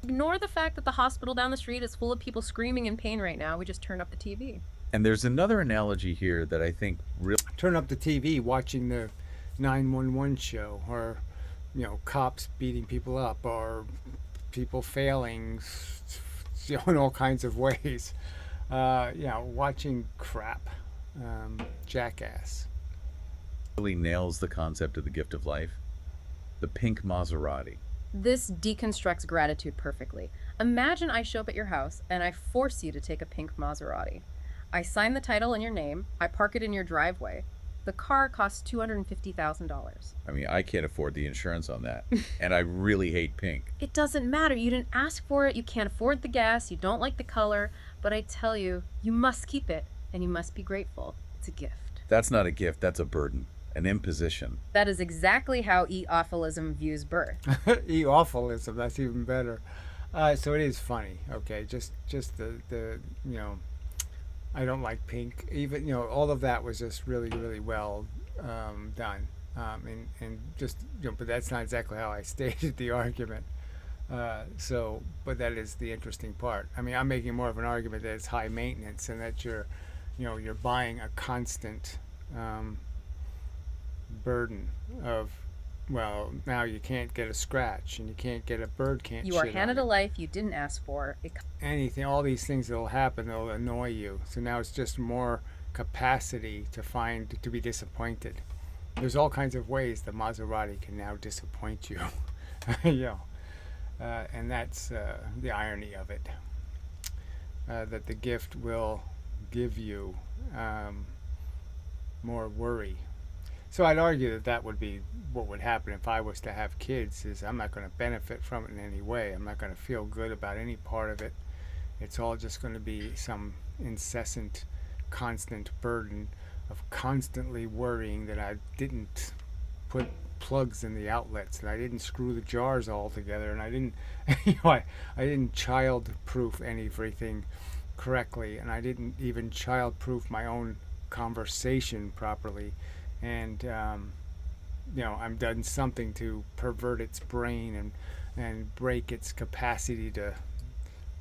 Ignore the fact that the hospital down the street is full of people screaming in pain right now. We just turn up the TV.
And there's another analogy here that I think really.
Turn up the TV watching the 911 show, or cops beating people up, or people failing in all kinds of ways. Watching crap, Jackass.
really nails the concept of the gift of life. The pink Maserati.
This deconstructs gratitude perfectly. Imagine I show up at your house and I force you to take a pink Maserati. I sign the title in your name. I park it in your driveway. The car costs $250,000.
I mean, I can't afford the insurance on that. And I really hate pink.
It doesn't matter. You didn't ask for it. You can't afford the gas. You don't like the color. But I tell you, you must keep it and you must be grateful. It's a gift.
That's not a gift. That's a burden. An imposition.
That is exactly how efilism views birth.
Efilism, that's even better. So it is funny. Okay, just the I don't like pink. Even all of that was just really really well done. And just but that's not exactly how I stated the argument. But that is the interesting part. I mean, I'm making more of an argument that it's high maintenance and that you're buying a constant burden of well, now you can't get a scratch, and you can't get a bird can't
You are
shit on
handed a
it.
life you didn't ask for.
Anything, all these things that'll happen, they'll annoy you. So now it's just more capacity to be disappointed. There's all kinds of ways the Maserati can now disappoint you. you know, and that's the irony of it. That the gift will give you more worry. So I'd argue that that would be what would happen if I was to have kids. Is I'm not going to benefit from it in any way. I'm not going to feel good about any part of it. It's all just going to be some incessant, constant burden of constantly worrying that I didn't put plugs in the outlets, and I didn't screw the jars all together, and I didn't, I didn't child-proof everything correctly, and I didn't even child-proof my own conversation properly, and I'm done something to pervert its brain and break its capacity to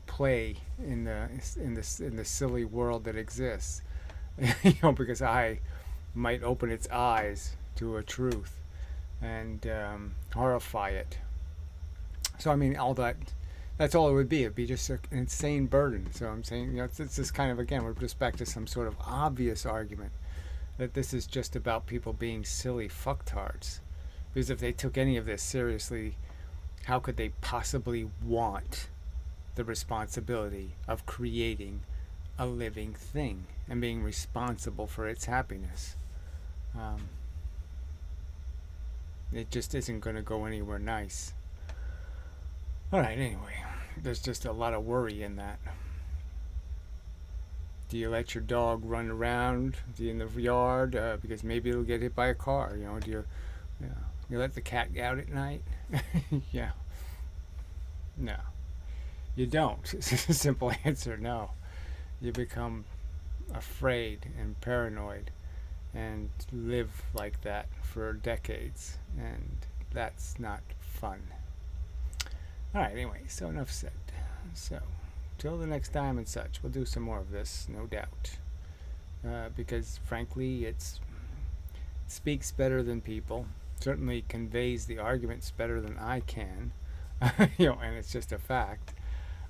play in the silly world that exists. Because I might open its eyes to a truth and horrify it. So I mean, all that's all it would be. It'd be just an insane burden. So I'm saying, it's just kind of, again, we're just back to some sort of obvious argument that this is just about people being silly fucktards. Because if they took any of this seriously, how could they possibly want the responsibility of creating a living thing and being responsible for its happiness? It just isn't going to go anywhere nice. Alright, anyway, there's just a lot of worry in that. Do you let your dog run around in the yard because maybe it'll get hit by a car? Do you let the cat out at night? Yeah. No. You don't. Simple answer, no. You become afraid and paranoid and live like that for decades, and that's not fun. Alright, anyway, so enough said. So, till the next time and such, we'll do some more of this, no doubt. Because, frankly, it speaks better than people, certainly conveys the arguments better than I can, and it's just a fact.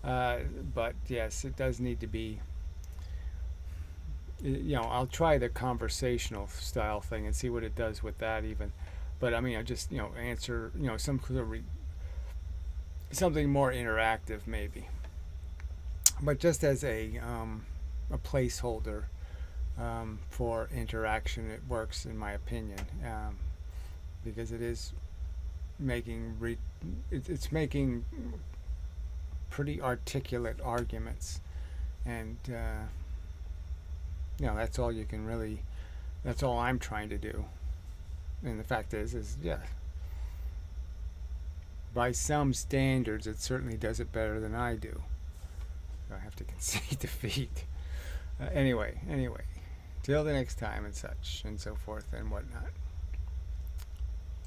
But, yes, it does need to be, I'll try the conversational style thing and see what it does with that even. But, I mean, I just, answer, some sort of something more interactive maybe, but just as a placeholder for interaction, it works in my opinion, because it is making it's making pretty articulate arguments, and that's all you can really, that's all I'm trying to do. And the fact is yeah, by some standards, it certainly does it better than I do. So I have to concede defeat. Anyway, till the next time and such and so forth and whatnot.